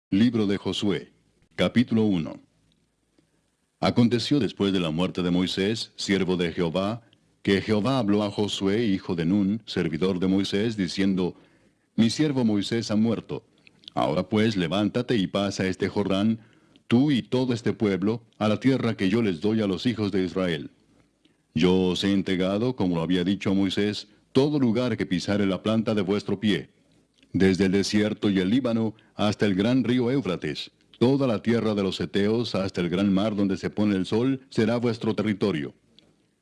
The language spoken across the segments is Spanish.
Libro de Josué, capítulo 1. Aconteció después de la muerte de Moisés, siervo de Jehová, que Jehová habló a Josué, hijo de Nun, servidor de Moisés, diciendo: Mi siervo Moisés ha muerto. Ahora pues levántate y pasa este Jordán, tú y todo este pueblo, a la tierra que yo les doy a los hijos de Israel. Yo os he entregado, como lo había dicho a Moisés, todo lugar que pisare la planta de vuestro pie, desde el desierto y el Líbano hasta el gran río Éufrates, toda la tierra de los Heteos hasta el gran mar donde se pone el sol, será vuestro territorio.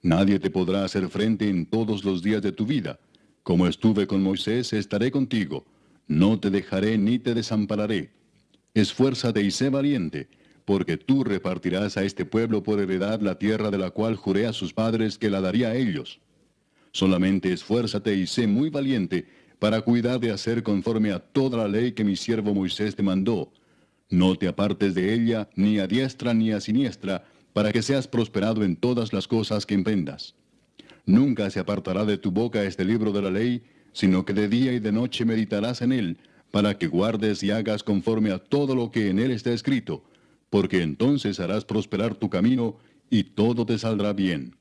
Nadie te podrá hacer frente en todos los días de tu vida. Como estuve con Moisés, estaré contigo. No te dejaré ni te desampararé. Esfuérzate y sé valiente, porque tú repartirás a este pueblo por heredad la tierra de la cual juré a sus padres que la daría a ellos. Solamente esfuérzate y sé muy valiente para cuidar de hacer conforme a toda la ley que mi siervo Moisés te mandó. No te apartes de ella ni a diestra ni a siniestra, para que seas prosperado en todas las cosas que emprendas. Nunca se apartará de tu boca este libro de la ley, sino que de día y de noche meditarás en él, para que guardes y hagas conforme a todo lo que en él está escrito, porque entonces harás prosperar tu camino y todo te saldrá bien.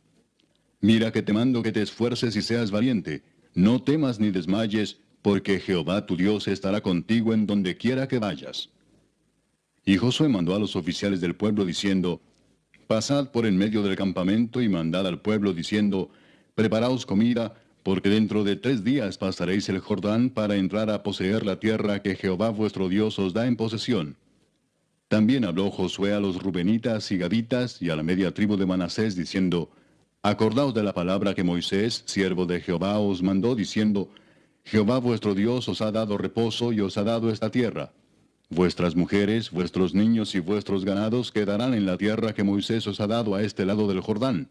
Mira que te mando que te esfuerces y seas valiente. No temas ni desmayes, porque Jehová tu Dios estará contigo en donde quiera que vayas. Y Josué mandó a los oficiales del pueblo diciendo: Pasad por en medio del campamento y mandad al pueblo diciendo: Preparaos comida, porque dentro de 3 días pasaréis el Jordán para entrar a poseer la tierra que Jehová vuestro Dios os da en posesión. También habló Josué a los rubenitas y gaditas y a la media tribu de Manasés diciendo: Acordaos de la palabra que Moisés, siervo de Jehová, os mandó, diciendo: Jehová vuestro Dios os ha dado reposo y os ha dado esta tierra. Vuestras mujeres, vuestros niños y vuestros ganados quedarán en la tierra que Moisés os ha dado a este lado del Jordán.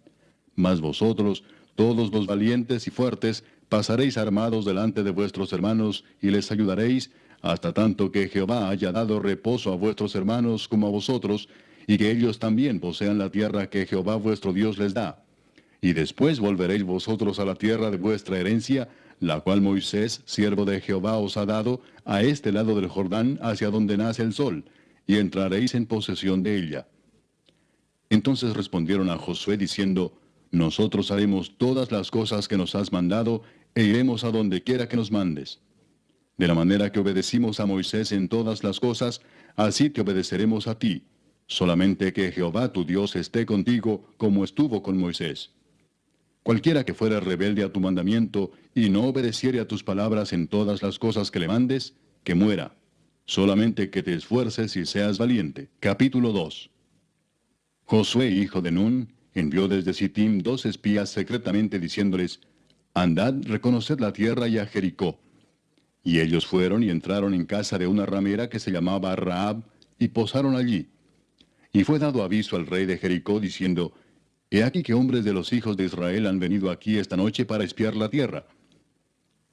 Mas vosotros, todos los valientes y fuertes, pasaréis armados delante de vuestros hermanos y les ayudaréis, hasta tanto que Jehová haya dado reposo a vuestros hermanos como a vosotros, y que ellos también posean la tierra que Jehová vuestro Dios les da. Y después volveréis vosotros a la tierra de vuestra herencia, la cual Moisés, siervo de Jehová, os ha dado, a este lado del Jordán, hacia donde nace el sol, y entraréis en posesión de ella. Entonces respondieron a Josué diciendo: Nosotros haremos todas las cosas que nos has mandado, e iremos a donde quiera que nos mandes. De la manera que obedecimos a Moisés en todas las cosas, así te obedeceremos a ti. Solamente que Jehová tu Dios esté contigo, como estuvo con Moisés. Cualquiera que fuera rebelde a tu mandamiento y no obedeciere a tus palabras en todas las cosas que le mandes, que muera. Solamente que te esfuerces y seas valiente. Capítulo 2. Josué, hijo de Nun, envió desde Sittim 2 espías secretamente diciéndoles: Andad, reconoced la tierra y a Jericó. Y ellos fueron y entraron en casa de una ramera que se llamaba Rahab, y posaron allí. Y fue dado aviso al rey de Jericó diciendo: He aquí que hombres de los hijos de Israel han venido aquí esta noche para espiar la tierra.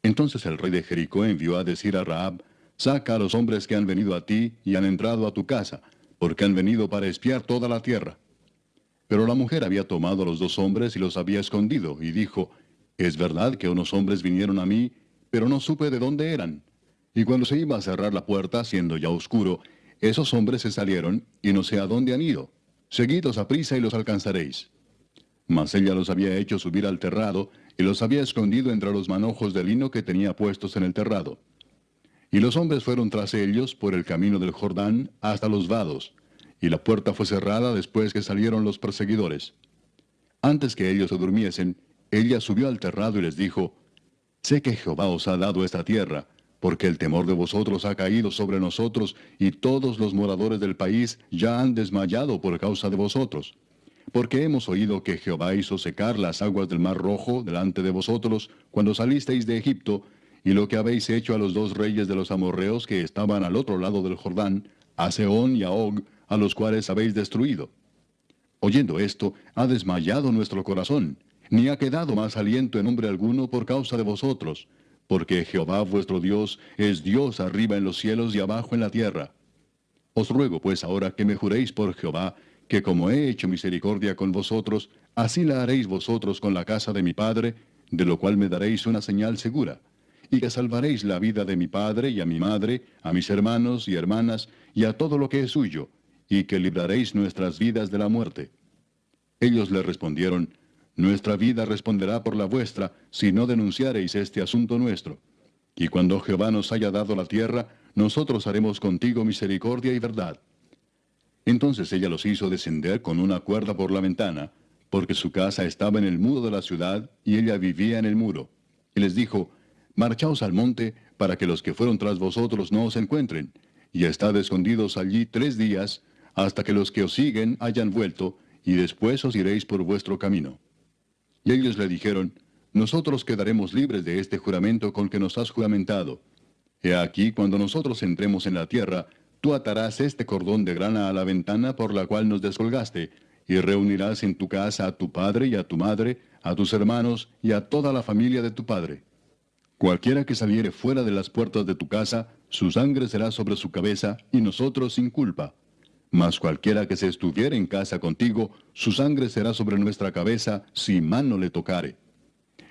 Entonces el rey de Jericó envió a decir a Rahab: Saca a los hombres que han venido a ti y han entrado a tu casa, porque han venido para espiar toda la tierra. Pero la mujer había tomado a los 2 hombres y los había escondido, y dijo: Es verdad que unos hombres vinieron a mí, pero no supe de dónde eran. Y cuando se iba a cerrar la puerta, siendo ya oscuro, esos hombres se salieron, y no sé a dónde han ido. Seguidlos a prisa y los alcanzaréis. Mas ella los había hecho subir al terrado, y los había escondido entre los manojos de lino que tenía puestos en el terrado. Y los hombres fueron tras ellos por el camino del Jordán hasta los vados, y la puerta fue cerrada después que salieron los perseguidores. Antes que ellos se durmiesen, ella subió al terrado y les dijo: Sé que Jehová os ha dado esta tierra, porque el temor de vosotros ha caído sobre nosotros, y todos los moradores del país ya han desmayado por causa de vosotros. Porque hemos oído que Jehová hizo secar las aguas del mar Rojo delante de vosotros cuando salisteis de Egipto, y lo que habéis hecho a los 2 reyes de los amorreos que estaban al otro lado del Jordán, a Sehón y a Og, a los cuales habéis destruido. Oyendo esto, ha desmayado nuestro corazón, ni ha quedado más aliento en hombre alguno por causa de vosotros, porque Jehová vuestro Dios es Dios arriba en los cielos y abajo en la tierra. Os ruego pues ahora que me juréis por Jehová, que como he hecho misericordia con vosotros, así la haréis vosotros con la casa de mi padre, de lo cual me daréis una señal segura, y que salvaréis la vida de mi padre y a mi madre, a mis hermanos y hermanas, y a todo lo que es suyo, y que libraréis nuestras vidas de la muerte. Ellos le respondieron, nuestra vida responderá por la vuestra, si no denunciareis este asunto nuestro. Y cuando Jehová nos haya dado la tierra, nosotros haremos contigo misericordia y verdad. Entonces ella los hizo descender con una cuerda por la ventana, porque su casa estaba en el muro de la ciudad, y ella vivía en el muro. Y les dijo, marchaos al monte, para que los que fueron tras vosotros no os encuentren, y estad escondidos allí 3 días, hasta que los que os siguen hayan vuelto, y después os iréis por vuestro camino. Y ellos le dijeron, nosotros quedaremos libres de este juramento con que nos has juramentado. He aquí, cuando nosotros entremos en la tierra, tú atarás este cordón de grana a la ventana por la cual nos descolgaste, y reunirás en tu casa a tu padre y a tu madre, a tus hermanos y a toda la familia de tu padre. Cualquiera que saliere fuera de las puertas de tu casa, su sangre será sobre su cabeza, y nosotros sin culpa. Mas cualquiera que se estuviere en casa contigo, su sangre será sobre nuestra cabeza, si mano le tocare.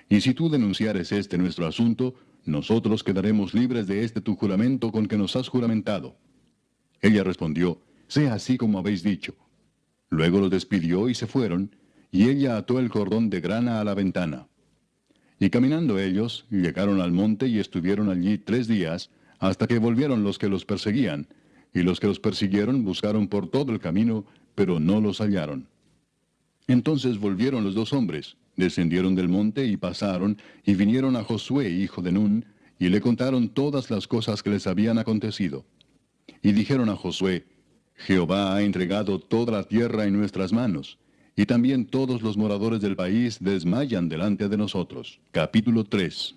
Y si tú denunciares este nuestro asunto, nosotros quedaremos libres de este tu juramento con que nos has juramentado. Ella respondió, sea así como habéis dicho. Luego los despidió y se fueron, y ella ató el cordón de grana a la ventana. Y caminando ellos, llegaron al monte y estuvieron allí 3 días, hasta que volvieron los que los perseguían, y los que los persiguieron buscaron por todo el camino, pero no los hallaron. Entonces volvieron los 2 hombres, descendieron del monte y pasaron, y vinieron a Josué, hijo de Nun, y le contaron todas las cosas que les habían acontecido. Y dijeron a Josué, Jehová ha entregado toda la tierra en nuestras manos, y también todos los moradores del país desmayan delante de nosotros. Capítulo 3.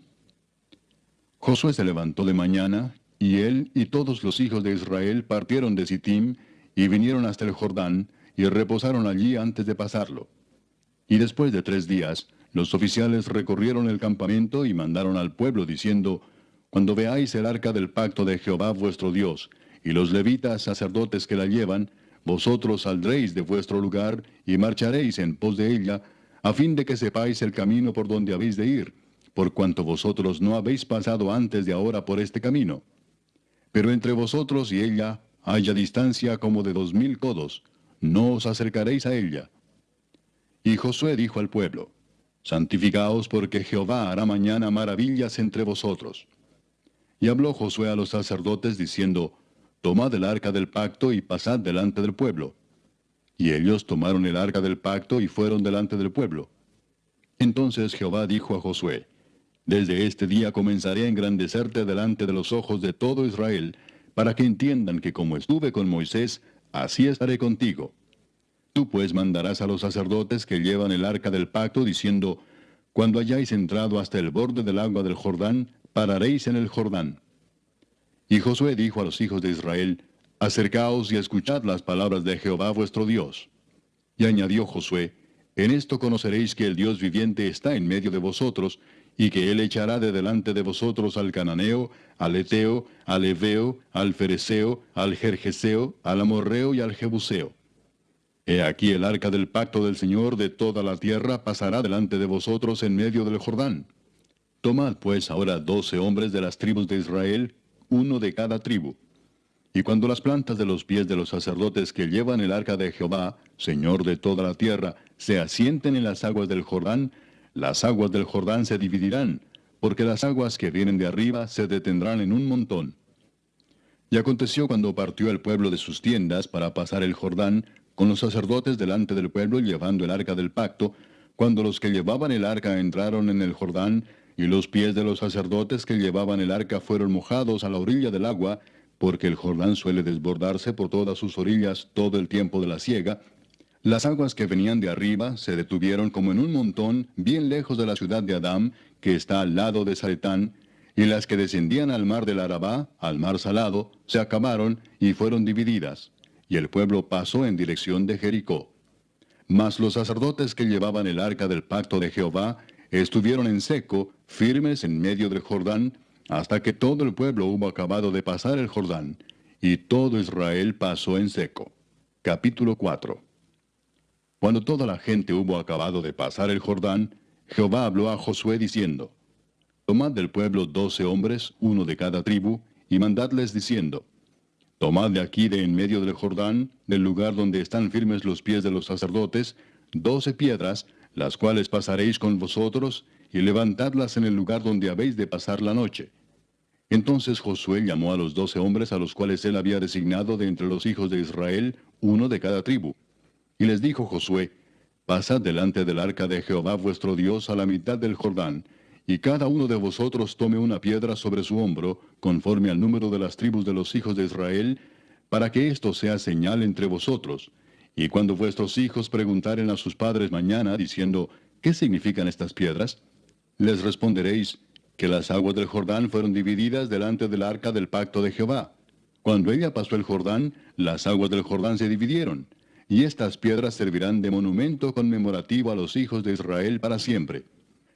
Josué se levantó de mañana, y él y todos los hijos de Israel partieron de Sittim, y vinieron hasta el Jordán, y reposaron allí antes de pasarlo. Y después de 3 días, los oficiales recorrieron el campamento y mandaron al pueblo diciendo, cuando veáis el arca del pacto de Jehová vuestro Dios, y los levitas sacerdotes que la llevan, vosotros saldréis de vuestro lugar y marcharéis en pos de ella, a fin de que sepáis el camino por donde habéis de ir, por cuanto vosotros no habéis pasado antes de ahora por este camino. Pero entre vosotros y ella haya distancia como de 2000 codos, no os acercaréis a ella. Y Josué dijo al pueblo, santificaos porque Jehová hará mañana maravillas entre vosotros. Y habló Josué a los sacerdotes diciendo, tomad el arca del pacto y pasad delante del pueblo. Y ellos tomaron el arca del pacto y fueron delante del pueblo. Entonces Jehová dijo a Josué, desde este día comenzaré a engrandecerte delante de los ojos de todo Israel, para que entiendan que como estuve con Moisés, así estaré contigo. Tú pues mandarás a los sacerdotes que llevan el arca del pacto, diciendo, cuando hayáis entrado hasta el borde del agua del Jordán, pararéis en el Jordán. Y Josué dijo a los hijos de Israel, acercaos y escuchad las palabras de Jehová vuestro Dios. Y añadió Josué, en esto conoceréis que el Dios viviente está en medio de vosotros, y que él echará de delante de vosotros al cananeo, al eteo, al heveo, al fereceo, al gergeseo, al amorreo y al jebuseo. He aquí el arca del pacto del Señor de toda la tierra pasará delante de vosotros en medio del Jordán. Tomad pues ahora 12 hombres de las tribus de Israel, uno de cada tribu. Y cuando las plantas de los pies de los sacerdotes que llevan el arca de Jehová, Señor de toda la tierra, se asienten en las aguas del Jordán, las aguas del Jordán se dividirán, porque las aguas que vienen de arriba se detendrán en un montón. Y aconteció cuando partió el pueblo de sus tiendas para pasar el Jordán, con los sacerdotes delante del pueblo llevando el arca del pacto, cuando los que llevaban el arca entraron en el Jordán, y los pies de los sacerdotes que llevaban el arca fueron mojados a la orilla del agua, porque el Jordán suele desbordarse por todas sus orillas todo el tiempo de la siega, las aguas que venían de arriba se detuvieron como en un montón bien lejos de la ciudad de Adam, que está al lado de Zaretán, y las que descendían al mar del Arabá, al mar salado, se acabaron y fueron divididas, y el pueblo pasó en dirección de Jericó. Mas los sacerdotes que llevaban el arca del pacto de Jehová estuvieron en seco, firmes en medio del Jordán, hasta que todo el pueblo hubo acabado de pasar el Jordán, y todo Israel pasó en seco. Capítulo 4. Cuando toda la gente hubo acabado de pasar el Jordán, Jehová habló a Josué diciendo, tomad del pueblo 12 hombres, uno de cada tribu, y mandadles diciendo, Tomad de aquí de en medio del Jordán, del lugar donde están firmes los pies de los sacerdotes, 12 piedras, las cuales pasaréis con vosotros, y levantadlas en el lugar donde habéis de pasar la noche. Entonces Josué llamó a los 12 hombres a los cuales él había designado de entre los hijos de Israel, uno de cada tribu. Y les dijo Josué, pasad delante del arca de Jehová vuestro Dios a la mitad del Jordán, y cada uno de vosotros tome una piedra sobre su hombro, conforme al número de las tribus de los hijos de Israel, para que esto sea señal entre vosotros. Y cuando vuestros hijos preguntaren a sus padres mañana, diciendo, ¿qué significan estas piedras? Les responderéis, que las aguas del Jordán fueron divididas delante del arca del pacto de Jehová. Cuando ella pasó el Jordán, las aguas del Jordán se dividieron, y estas piedras servirán de monumento conmemorativo a los hijos de Israel para siempre.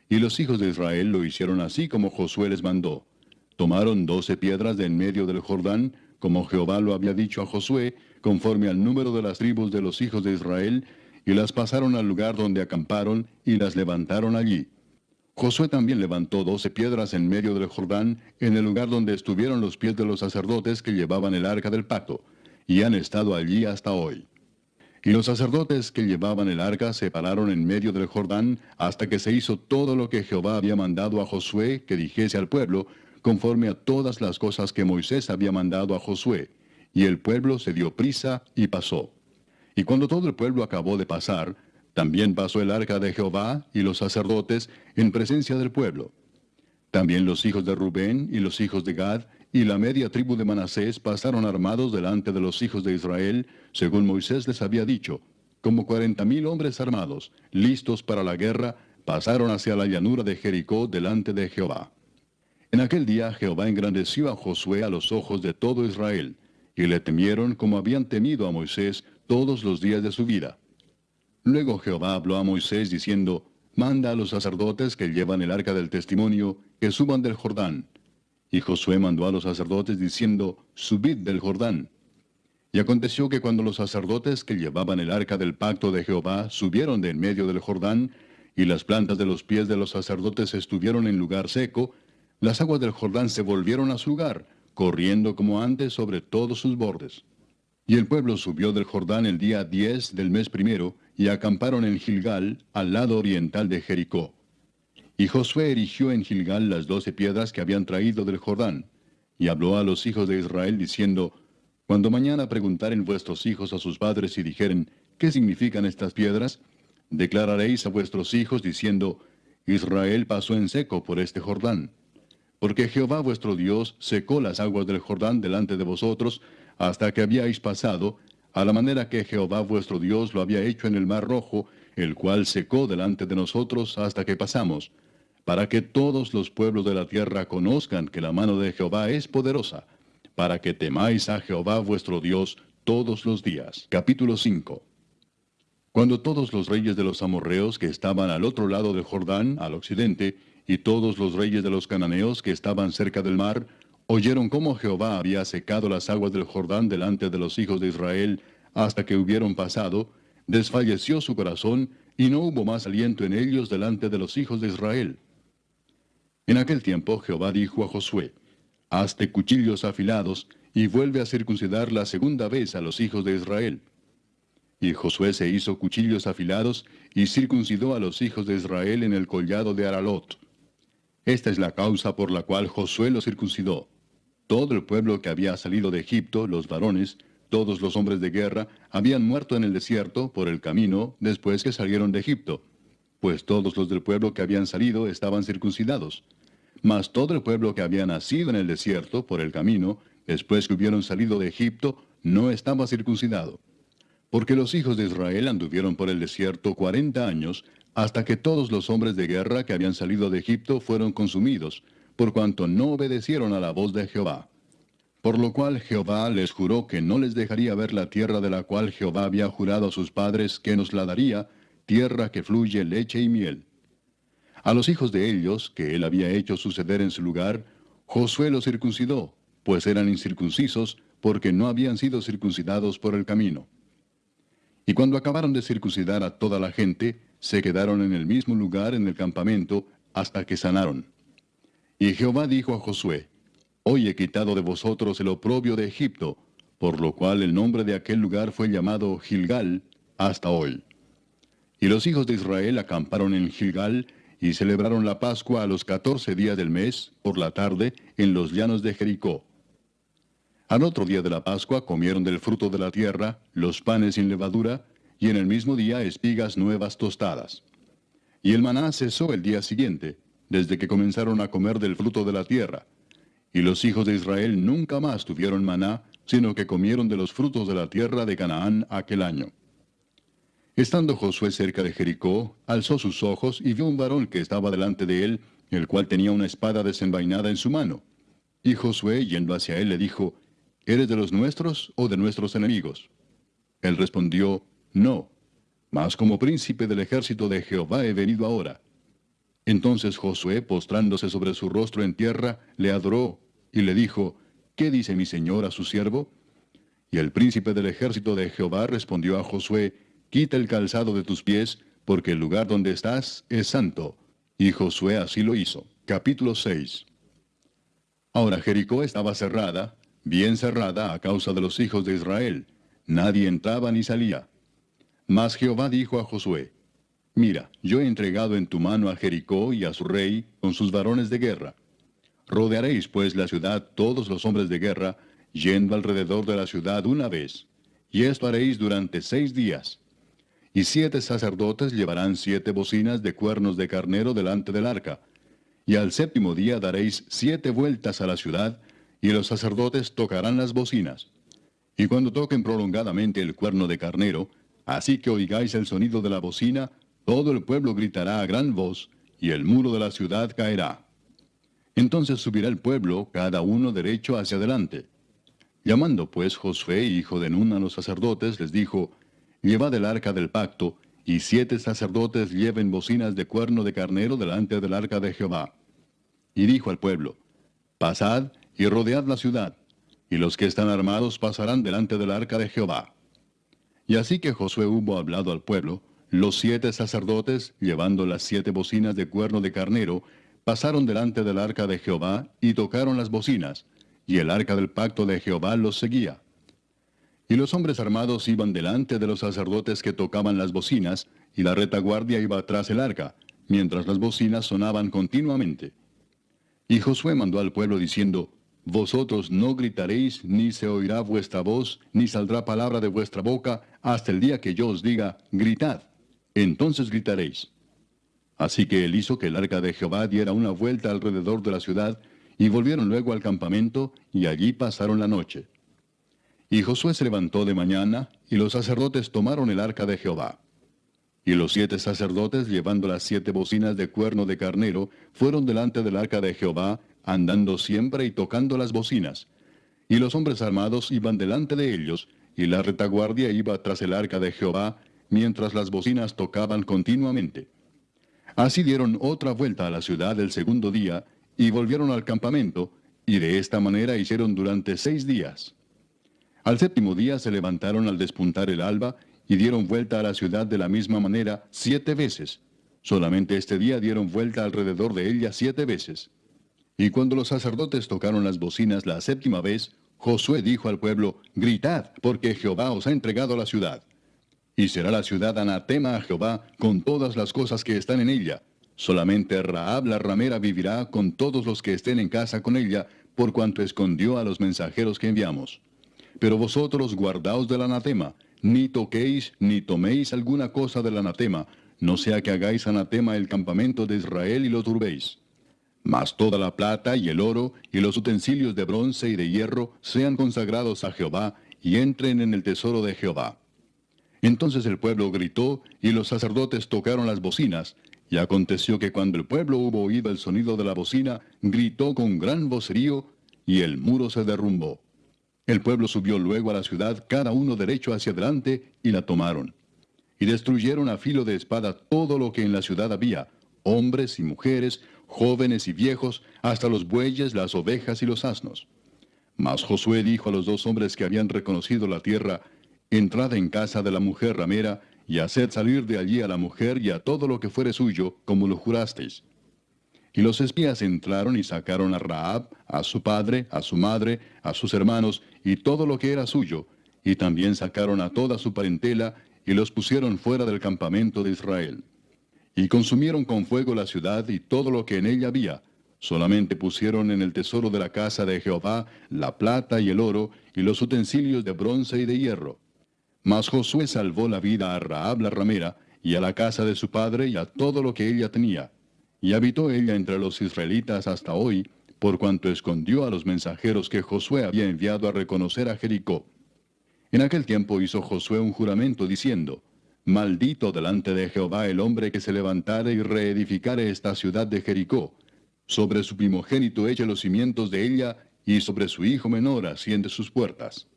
Y los hijos de Israel lo hicieron así como Josué les mandó. Tomaron 12 piedras de en medio del Jordán, como Jehová lo había dicho a Josué, conforme al número de las tribus de los hijos de Israel, y las pasaron al lugar donde acamparon, y las levantaron allí. Josué también levantó 12 piedras en medio del Jordán, en el lugar donde estuvieron los pies de los sacerdotes que llevaban el arca del pacto, y han estado allí hasta hoy. Y los sacerdotes que llevaban el arca se pararon en medio del Jordán hasta que se hizo todo lo que Jehová había mandado a Josué que dijese al pueblo, conforme a todas las cosas que Moisés había mandado a Josué. Y el pueblo se dio prisa y pasó. Y cuando todo el pueblo acabó de pasar, también pasó el arca de Jehová y los sacerdotes en presencia del pueblo. También los hijos de Rubén y los hijos de Gad y la media tribu de Manasés pasaron armados delante de los hijos de Israel, según Moisés les había dicho, como 40,000 hombres armados, listos para la guerra, pasaron hacia la llanura de Jericó delante de Jehová. En aquel día Jehová engrandeció a Josué a los ojos de todo Israel, y le temieron como habían temido a Moisés todos los días de su vida. Luego Jehová habló a Moisés diciendo, manda a los sacerdotes que llevan el arca del testimonio, que suban del Jordán. Y Josué mandó a los sacerdotes diciendo, subid del Jordán. Y aconteció que cuando los sacerdotes que llevaban el arca del pacto de Jehová subieron de en medio del Jordán, y las plantas de los pies de los sacerdotes estuvieron en lugar seco, las aguas del Jordán se volvieron a su lugar, corriendo como antes sobre todos sus bordes. Y el pueblo subió del Jordán el día 10 del mes primero, y acamparon en Gilgal, al lado oriental de Jericó. Y Josué erigió en Gilgal las 12 piedras que habían traído del Jordán, y habló a los hijos de Israel diciendo, cuando mañana preguntaren vuestros hijos a sus padres y dijeren, ¿qué significan estas piedras? Declararéis a vuestros hijos diciendo, Israel pasó en seco por este Jordán. Porque Jehová vuestro Dios secó las aguas del Jordán delante de vosotros, hasta que habíais pasado, a la manera que Jehová vuestro Dios lo había hecho en el mar Rojo, el cual secó delante de nosotros hasta que pasamos, para que todos los pueblos de la tierra conozcan que la mano de Jehová es poderosa, para que temáis a Jehová vuestro Dios todos los días. Capítulo 5. Cuando todos los reyes de los amorreos que estaban al otro lado del Jordán, al occidente, y todos los reyes de los cananeos que estaban cerca del mar, oyeron cómo Jehová había secado las aguas del Jordán delante de los hijos de Israel hasta que hubieron pasado, desfalleció su corazón, y no hubo más aliento en ellos delante de los hijos de Israel. En aquel tiempo Jehová dijo a Josué, hazte cuchillos afilados, y vuelve a circuncidar la segunda vez a los hijos de Israel. Y Josué se hizo cuchillos afilados, y circuncidó a los hijos de Israel en el collado de Aralot. Esta es la causa por la cual Josué los circuncidó. Todo el pueblo que había salido de Egipto, los varones, todos los hombres de guerra, habían muerto en el desierto por el camino después que salieron de Egipto, pues todos los del pueblo que habían salido estaban circuncidados. Mas todo el pueblo que había nacido en el desierto por el camino, después que hubieron salido de Egipto, no estaba circuncidado. Porque los hijos de Israel anduvieron por el desierto 40 años, hasta que todos los hombres de guerra que habían salido de Egipto fueron consumidos, por cuanto no obedecieron a la voz de Jehová. Por lo cual Jehová les juró que no les dejaría ver la tierra de la cual Jehová había jurado a sus padres que nos la daría, tierra que fluye leche y miel. A los hijos de ellos, que él había hecho suceder en su lugar, Josué los circuncidó, pues eran incircuncisos, porque no habían sido circuncidados por el camino. Y cuando acabaron de circuncidar a toda la gente, se quedaron en el mismo lugar en el campamento, hasta que sanaron. Y Jehová dijo a Josué, hoy he quitado de vosotros el oprobio de Egipto, por lo cual el nombre de aquel lugar fue llamado Gilgal hasta hoy. Y los hijos de Israel acamparon en Gilgal, y celebraron la Pascua a los 14 días del mes, por la tarde, en los llanos de Jericó. Al otro día de la Pascua comieron del fruto de la tierra, los panes sin levadura, y en el mismo día espigas nuevas tostadas. Y el maná cesó el día siguiente, desde que comenzaron a comer del fruto de la tierra. Y los hijos de Israel nunca más tuvieron maná, sino que comieron de los frutos de la tierra de Canaán aquel año. Estando Josué cerca de Jericó, alzó sus ojos y vio un varón que estaba delante de él, el cual tenía una espada desenvainada en su mano. Y Josué, yendo hacia él, le dijo, ¿Eres de los nuestros o de nuestros enemigos? Él respondió, No, mas como príncipe del ejército de Jehová he venido ahora. Entonces Josué, postrándose sobre su rostro en tierra, le adoró, y le dijo, ¿Qué dice mi señor a su siervo? Y el príncipe del ejército de Jehová respondió a Josué, Quita el calzado de tus pies, porque el lugar donde estás es santo. Y Josué así lo hizo. Capítulo 6. Ahora Jericó estaba cerrada, bien cerrada a causa de los hijos de Israel. Nadie entraba ni salía. Mas Jehová dijo a Josué, Mira, yo he entregado en tu mano a Jericó y a su rey con sus varones de guerra. Rodearéis pues la ciudad todos los hombres de guerra, yendo alrededor de la ciudad una vez. Y esto haréis durante 6 días. Y 7 sacerdotes llevarán 7 bocinas de cuernos de carnero delante del arca. Y al 7º día daréis 7 vueltas a la ciudad, y los sacerdotes tocarán las bocinas. Y cuando toquen prolongadamente el cuerno de carnero, así que oigáis el sonido de la bocina, todo el pueblo gritará a gran voz, y el muro de la ciudad caerá. Entonces subirá el pueblo, cada uno derecho hacia adelante. Llamando pues Josué, hijo de Nun, a los sacerdotes, les dijo, Llevad el arca del pacto, y 7 sacerdotes lleven bocinas de cuerno de carnero delante del arca de Jehová. Y dijo al pueblo, Pasad y rodead la ciudad, y los que están armados pasarán delante del arca de Jehová. Y así que Josué hubo hablado al pueblo, los 7 sacerdotes, llevando las 7 bocinas de cuerno de carnero, pasaron delante del arca de Jehová, y tocaron las bocinas, y el arca del pacto de Jehová los seguía. Y los hombres armados iban delante de los sacerdotes que tocaban las bocinas, y la retaguardia iba tras el arca, mientras las bocinas sonaban continuamente. Y Josué mandó al pueblo diciendo, Vosotros no gritaréis, ni se oirá vuestra voz, ni saldrá palabra de vuestra boca, hasta el día que yo os diga, gritad. Entonces gritaréis. Así que él hizo que el arca de Jehová diera una vuelta alrededor de la ciudad, y volvieron luego al campamento, y allí pasaron la noche. Y Josué se levantó de mañana, y los sacerdotes tomaron el arca de Jehová. Y los 7 sacerdotes, llevando las 7 bocinas de cuerno de carnero, fueron delante del arca de Jehová, andando siempre y tocando las bocinas. Y los hombres armados iban delante de ellos, y la retaguardia iba tras el arca de Jehová, mientras las bocinas tocaban continuamente. Así dieron otra vuelta a la ciudad el 2º día, y volvieron al campamento, y de esta manera hicieron durante 6 días. Al 7º día se levantaron al despuntar el alba, y dieron vuelta a la ciudad de la misma manera 7 veces. Solamente este día dieron vuelta alrededor de ella 7 veces. Y cuando los sacerdotes tocaron las bocinas la 7ª vez, Josué dijo al pueblo, Gritad, porque Jehová os ha entregado la ciudad. Y será la ciudad anatema a Jehová con todas las cosas que están en ella. Solamente Rahab la ramera vivirá con todos los que estén en casa con ella, por cuanto escondió a los mensajeros que enviamos. Pero vosotros guardaos del anatema, ni toquéis ni toméis alguna cosa del anatema, no sea que hagáis anatema el campamento de Israel y lo turbéis. Mas toda la plata y el oro y los utensilios de bronce y de hierro sean consagrados a Jehová y entren en el tesoro de Jehová. Entonces el pueblo gritó y los sacerdotes tocaron las bocinas, y aconteció que cuando el pueblo hubo oído el sonido de la bocina, gritó con gran vocerío, y el muro se derrumbó. El pueblo subió luego a la ciudad, cada uno derecho hacia adelante, y la tomaron. Y destruyeron a filo de espada todo lo que en la ciudad había, hombres y mujeres, jóvenes y viejos, hasta los bueyes, las ovejas y los asnos. Mas Josué dijo a los 2 hombres que habían reconocido la tierra, Entrad en casa de la mujer ramera, y haced salir de allí a la mujer y a todo lo que fuere suyo, como lo jurasteis. Y los espías entraron y sacaron a Rahab, a su padre, a su madre, a sus hermanos, y todo lo que era suyo, y también sacaron a toda su parentela, y los pusieron fuera del campamento de Israel. Y consumieron con fuego la ciudad y todo lo que en ella había. Solamente pusieron en el tesoro de la casa de Jehová la plata y el oro, y los utensilios de bronce y de hierro. Mas Josué salvó la vida a Rahab la ramera, y a la casa de su padre, y a todo lo que ella tenía. Y habitó ella entre los israelitas hasta hoy, por cuanto escondió a los mensajeros que Josué había enviado a reconocer a Jericó. En aquel tiempo hizo Josué un juramento diciendo: Maldito delante de Jehová el hombre que se levantare y reedificare esta ciudad de Jericó. Sobre su primogénito eche los cimientos de ella, y sobre su hijo menor asiente sus puertas.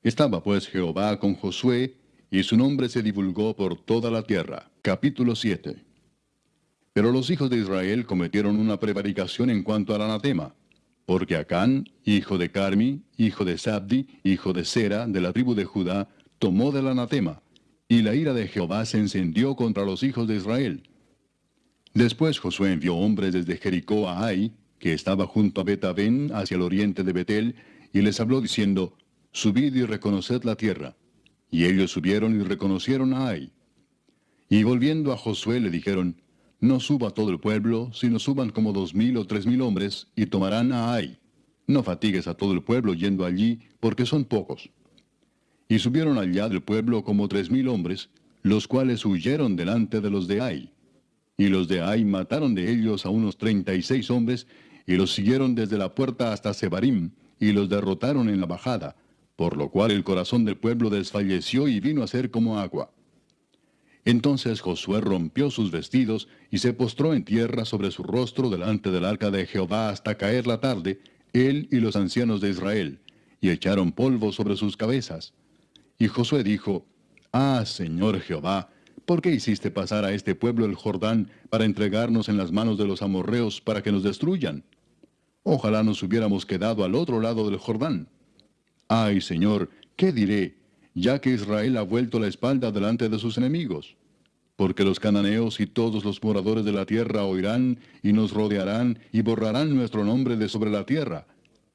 Estaba pues Jehová con Josué, y su nombre se divulgó por toda la tierra. Capítulo 7. Pero los hijos de Israel cometieron una prevaricación en cuanto al anatema, porque Acán, hijo de Carmi, hijo de Sabdi, hijo de Sera, de la tribu de Judá, tomó del anatema, y la ira de Jehová se encendió contra los hijos de Israel. Después Josué envió hombres desde Jericó a Ai, que estaba junto a Bet-Aven, hacia el oriente de Betel, y les habló diciendo: Subid y reconoced la tierra. Y ellos subieron y reconocieron a Ai. Y volviendo a Josué le dijeron: No suba todo el pueblo, sino suban como 2000 o 3000 hombres, y tomarán a Ai. No fatigues a todo el pueblo yendo allí, porque son pocos. Y subieron allá del pueblo como 3000 hombres, los cuales huyeron delante de los de Ai. Y los de Ai mataron de ellos a unos 36 hombres, y los siguieron desde la puerta hasta Sebarim, y los derrotaron en la bajada, por lo cual el corazón del pueblo desfalleció y vino a ser como agua. Entonces Josué rompió sus vestidos, y se postró en tierra sobre su rostro delante del arca de Jehová hasta caer la tarde, él y los ancianos de Israel, y echaron polvo sobre sus cabezas. Y Josué dijo: Ah, Señor Jehová, ¿por qué hiciste pasar a este pueblo el Jordán para entregarnos en las manos de los amorreos para que nos destruyan? Ojalá nos hubiéramos quedado al otro lado del Jordán. Ay, Señor, ¿qué diré, ya que Israel ha vuelto la espalda delante de sus enemigos? Porque los cananeos y todos los moradores de la tierra oirán y nos rodearán y borrarán nuestro nombre de sobre la tierra.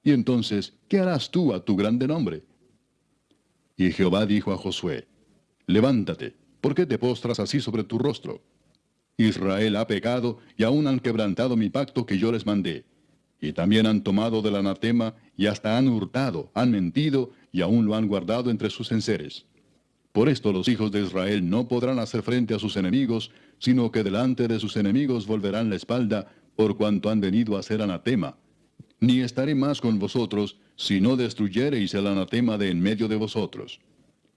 Y entonces, ¿qué harás tú a tu grande nombre? Y Jehová dijo a Josué: Levántate, ¿por qué te postras así sobre tu rostro? Israel ha pecado y aún han quebrantado mi pacto que yo les mandé. Y también han tomado del anatema, y hasta han hurtado, han mentido, y aún lo han guardado entre sus enseres. Por esto los hijos de Israel no podrán hacer frente a sus enemigos, sino que delante de sus enemigos volverán la espalda, por cuanto han venido a ser anatema. Ni estaré más con vosotros, si no destruyereis el anatema de en medio de vosotros.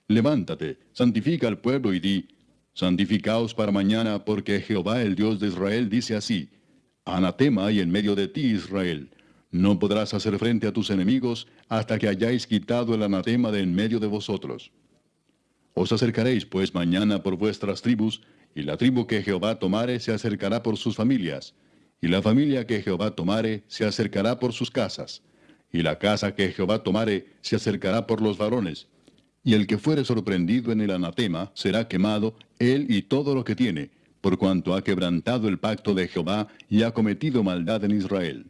Levántate, santifica al pueblo y di: Santificaos para mañana, porque Jehová el Dios de Israel dice así: Anatema hay en medio de ti, Israel. No podrás hacer frente a tus enemigos hasta que hayáis quitado el anatema de en medio de vosotros. Os acercaréis pues mañana por vuestras tribus, y la tribu que Jehová tomare se acercará por sus familias, y la familia que Jehová tomare se acercará por sus casas, y la casa que Jehová tomare se acercará por los varones, y el que fuere sorprendido en el anatema será quemado, él y todo lo que tiene, por cuanto ha quebrantado el pacto de Jehová y ha cometido maldad en Israel.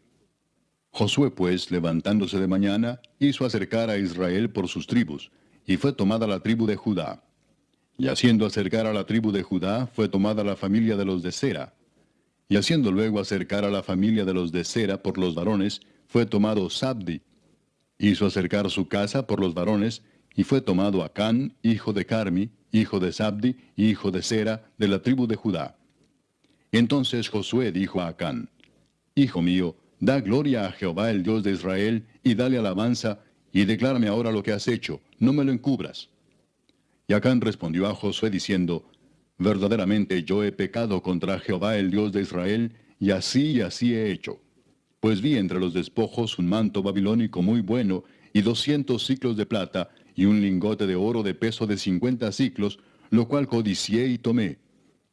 Josué pues, levantándose de mañana, hizo acercar a Israel por sus tribus, y fue tomada la tribu de Judá. Y haciendo acercar a la tribu de Judá, fue tomada la familia de los de Sera. Y haciendo luego acercar a la familia de los de Sera por los varones, fue tomado Sabdi. Hizo acercar su casa por los varones, y fue tomado Acán, hijo de Carmi, hijo de Sabdi, hijo de Sera, de la tribu de Judá. Entonces Josué dijo a Acán: Hijo mío, da gloria a Jehová el Dios de Israel, y dale alabanza, y declárame ahora lo que has hecho, no me lo encubras. Y Acán respondió a Josué diciendo: Verdaderamente yo he pecado contra Jehová el Dios de Israel, y así he hecho. Pues vi entre los despojos un manto babilónico muy bueno, y 200 siclos de plata, y un lingote de oro de peso de 50 siclos, lo cual codicié y tomé.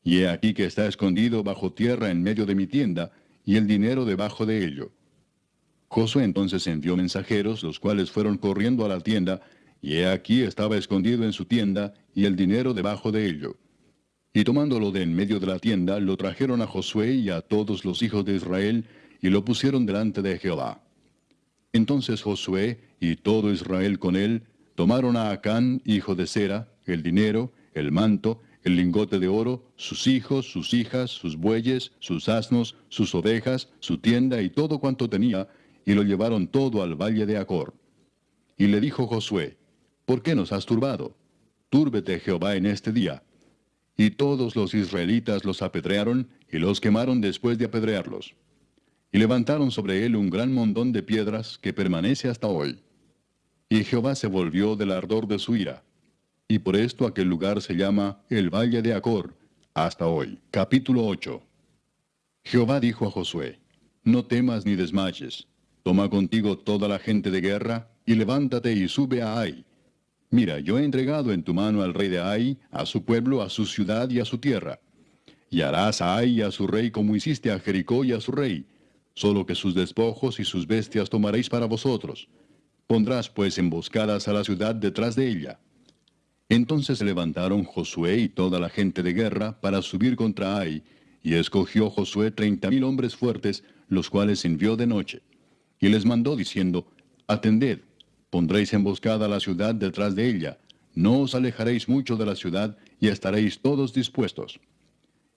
Y he aquí que está escondido bajo tierra en medio de mi tienda, y el dinero debajo de ello. Josué entonces envió mensajeros, los cuales fueron corriendo a la tienda, y he aquí estaba escondido en su tienda, y el dinero debajo de ello. Y tomándolo de en medio de la tienda, lo trajeron a Josué y a todos los hijos de Israel, y lo pusieron delante de Jehová. Entonces Josué y todo Israel con él tomaron a Acán, hijo de Zera, el dinero, el manto, el lingote de oro, sus hijos, sus hijas, sus bueyes, sus asnos, sus ovejas, su tienda y todo cuanto tenía, y lo llevaron todo al valle de Acor. Y le dijo Josué, ¿por qué nos has turbado? Túrbete Jehová en este día. Y todos los israelitas los apedrearon y los quemaron después de apedrearlos. Y levantaron sobre él un gran montón de piedras que permanece hasta hoy. Y Jehová se volvió del ardor de su ira. Y por esto aquel lugar se llama el Valle de Acor, hasta hoy. Capítulo 8. Jehová dijo a Josué, no temas ni desmayes. Toma contigo toda la gente de guerra, y levántate y sube a Ai. Mira, yo he entregado en tu mano al rey de Ai, a su pueblo, a su ciudad y a su tierra. Y harás a Ai y a su rey como hiciste a Jericó y a su rey, solo que sus despojos y sus bestias tomaréis para vosotros. Pondrás pues emboscadas a la ciudad detrás de ella. Entonces se levantaron Josué y toda la gente de guerra para subir contra Ai, y escogió Josué 30,000 hombres fuertes, los cuales envió de noche. Y les mandó diciendo, atended, pondréis emboscada a la ciudad detrás de ella, no os alejaréis mucho de la ciudad, y estaréis todos dispuestos.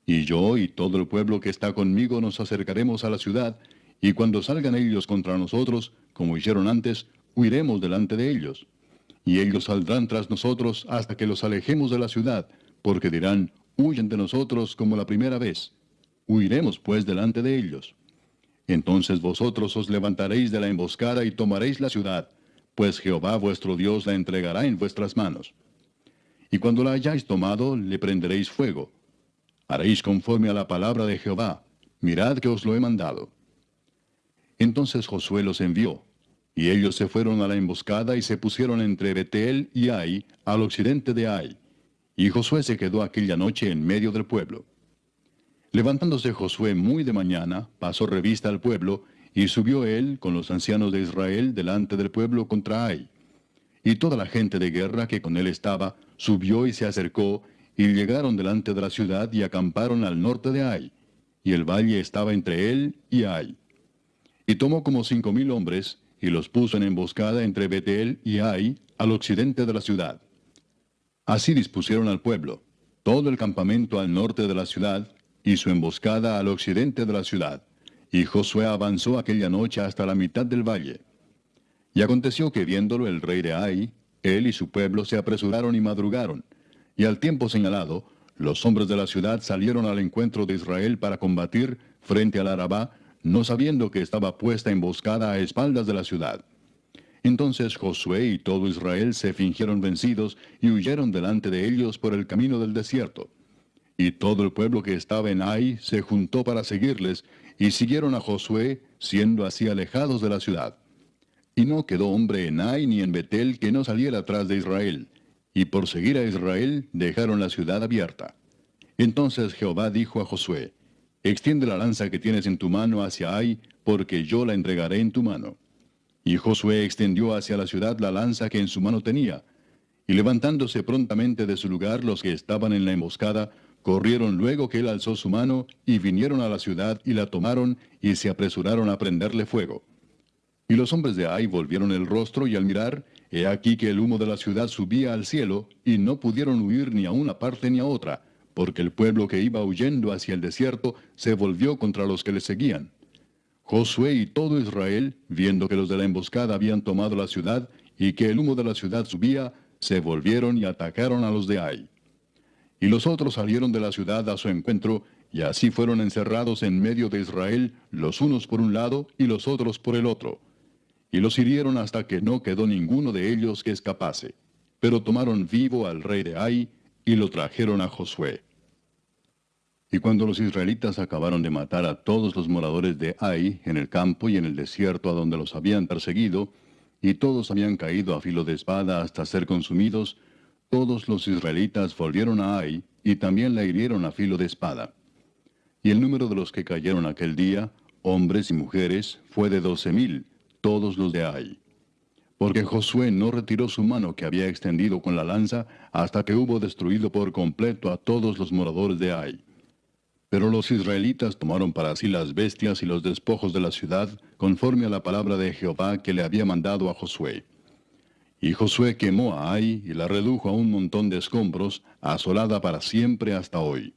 Y yo y todo el pueblo que está conmigo nos acercaremos a la ciudad, y cuando salgan ellos contra nosotros, como hicieron antes, huiremos delante de ellos. Y ellos saldrán tras nosotros hasta que los alejemos de la ciudad, porque dirán, huyen de nosotros como la primera vez. Huiremos pues delante de ellos. Entonces vosotros os levantaréis de la emboscada y tomaréis la ciudad, pues Jehová vuestro Dios la entregará en vuestras manos. Y cuando la hayáis tomado, le prenderéis fuego. Haréis conforme a la palabra de Jehová. Mirad que os lo he mandado. Entonces Josué los envió, y ellos se fueron a la emboscada y se pusieron entre Betel y Ai, al occidente de Ai. Y Josué se quedó aquella noche en medio del pueblo. Levantándose Josué muy de mañana, pasó revista al pueblo, y subió él con los ancianos de Israel delante del pueblo contra Ai. Y toda la gente de guerra que con él estaba, subió y se acercó, y llegaron delante de la ciudad y acamparon al norte de Ai. Y el valle estaba entre él y Ai. Y tomó como 5,000 hombres, y los puso en emboscada entre Betel y Ai, al occidente de la ciudad. Así dispusieron al pueblo, todo el campamento al norte de la ciudad, y su emboscada al occidente de la ciudad. Y Josué avanzó aquella noche hasta la mitad del valle. Y aconteció que viéndolo el rey de Ai, él y su pueblo se apresuraron y madrugaron, y al tiempo señalado, los hombres de la ciudad salieron al encuentro de Israel para combatir frente al Arabá, no sabiendo que estaba puesta emboscada a espaldas de la ciudad. Entonces Josué y todo Israel se fingieron vencidos y huyeron delante de ellos por el camino del desierto. Y todo el pueblo que estaba en Ai se juntó para seguirles, y siguieron a Josué, siendo así alejados de la ciudad. Y no quedó hombre en Ai ni en Betel que no saliera atrás de Israel, y por seguir a Israel dejaron la ciudad abierta. Entonces Jehová dijo a Josué, extiende la lanza que tienes en tu mano hacia Ai, porque yo la entregaré en tu mano. Y Josué extendió hacia la ciudad la lanza que en su mano tenía, y levantándose prontamente de su lugar los que estaban en la emboscada, corrieron luego que él alzó su mano, y vinieron a la ciudad y la tomaron, y se apresuraron a prenderle fuego. Y los hombres de Ai volvieron el rostro, y al mirar, he aquí que el humo de la ciudad subía al cielo, y no pudieron huir ni a una parte ni a otra, porque el pueblo que iba huyendo hacia el desierto se volvió contra los que le seguían. Josué y todo Israel, viendo que los de la emboscada habían tomado la ciudad, y que el humo de la ciudad subía, se volvieron y atacaron a los de Ai. Y los otros salieron de la ciudad a su encuentro, y así fueron encerrados en medio de Israel, los unos por un lado y los otros por el otro. Y los hirieron hasta que no quedó ninguno de ellos que escapase. Pero tomaron vivo al rey de Ai, y lo trajeron a Josué. Y cuando los israelitas acabaron de matar a todos los moradores de Ai, en el campo y en el desierto a donde los habían perseguido, y todos habían caído a filo de espada hasta ser consumidos, todos los israelitas volvieron a Ai, y también la hirieron a filo de espada. Y el número de los que cayeron aquel día, hombres y mujeres, fue de 12,000, todos los de Ai. Porque Josué no retiró su mano que había extendido con la lanza, hasta que hubo destruido por completo a todos los moradores de Ai. Pero los israelitas tomaron para sí las bestias y los despojos de la ciudad, conforme a la palabra de Jehová que le había mandado a Josué. Y Josué quemó a Ai y la redujo a un montón de escombros, asolada para siempre hasta hoy.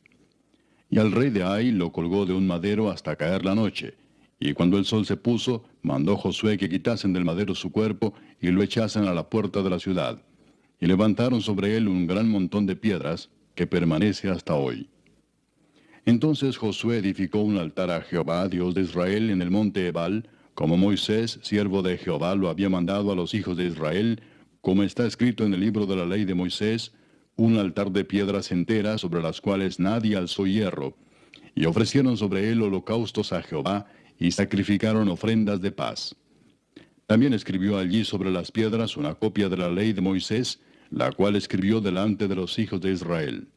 Y al rey de Ai lo colgó de un madero hasta caer la noche. Y cuando el sol se puso, mandó Josué que quitasen del madero su cuerpo y lo echasen a la puerta de la ciudad. Y levantaron sobre él un gran montón de piedras, que permanece hasta hoy. Entonces Josué edificó un altar a Jehová, Dios de Israel, en el monte Ebal, como Moisés, siervo de Jehová, lo había mandado a los hijos de Israel, como está escrito en el libro de la ley de Moisés, un altar de piedras enteras sobre las cuales nadie alzó hierro, y ofrecieron sobre él holocaustos a Jehová, y sacrificaron ofrendas de paz. También escribió allí sobre las piedras una copia de la ley de Moisés, la cual escribió delante de los hijos de Israel.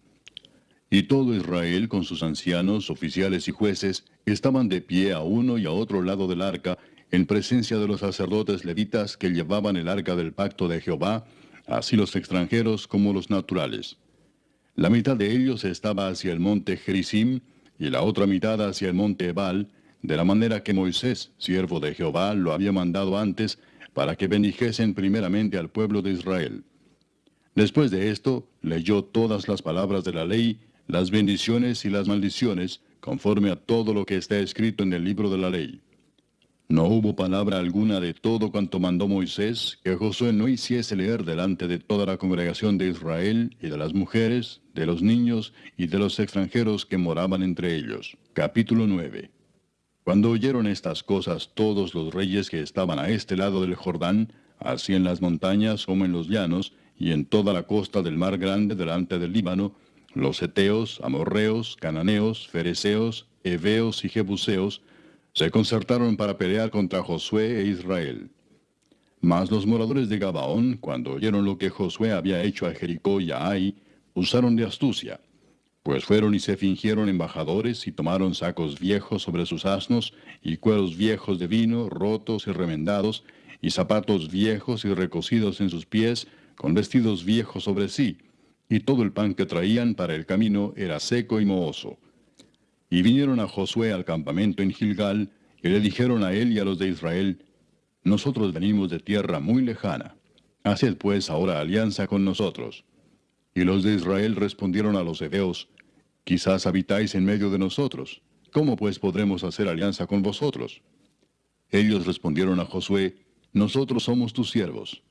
Y todo Israel, con sus ancianos, oficiales y jueces, estaban de pie a uno y a otro lado del arca, en presencia de los sacerdotes levitas que llevaban el arca del pacto de Jehová, así los extranjeros como los naturales. La mitad de ellos estaba hacia el monte Gerizim, y la otra mitad hacia el monte Ebal, de la manera que Moisés, siervo de Jehová, lo había mandado antes, para que bendijesen primeramente al pueblo de Israel. Después de esto, leyó todas las palabras de la ley, las bendiciones y las maldiciones, conforme a todo lo que está escrito en el libro de la ley. No hubo palabra alguna de todo cuanto mandó Moisés que Josué no hiciese leer delante de toda la congregación de Israel y de las mujeres, de los niños y de los extranjeros que moraban entre ellos. Capítulo 9. Cuando oyeron estas cosas todos los reyes que estaban a este lado del Jordán, así en las montañas como en los llanos, y en toda la costa del mar grande delante del Líbano, los heteos, amorreos, cananeos, fereceos, heveos y jebuseos, se concertaron para pelear contra Josué e Israel. Mas los moradores de Gabaón, cuando oyeron lo que Josué había hecho a Jericó y a Ai, usaron de astucia, pues fueron y se fingieron embajadores y tomaron sacos viejos sobre sus asnos, y cueros viejos de vino, rotos y remendados, y zapatos viejos y recocidos en sus pies, con vestidos viejos sobre sí, y todo el pan que traían para el camino era seco y mohoso. Y vinieron a Josué al campamento en Gilgal, y le dijeron a él y a los de Israel, nosotros venimos de tierra muy lejana. Haced pues ahora alianza con nosotros. Y los de Israel respondieron a los heveos, quizás habitáis en medio de nosotros. ¿Cómo pues podremos hacer alianza con vosotros? Ellos respondieron a Josué, nosotros somos tus siervos.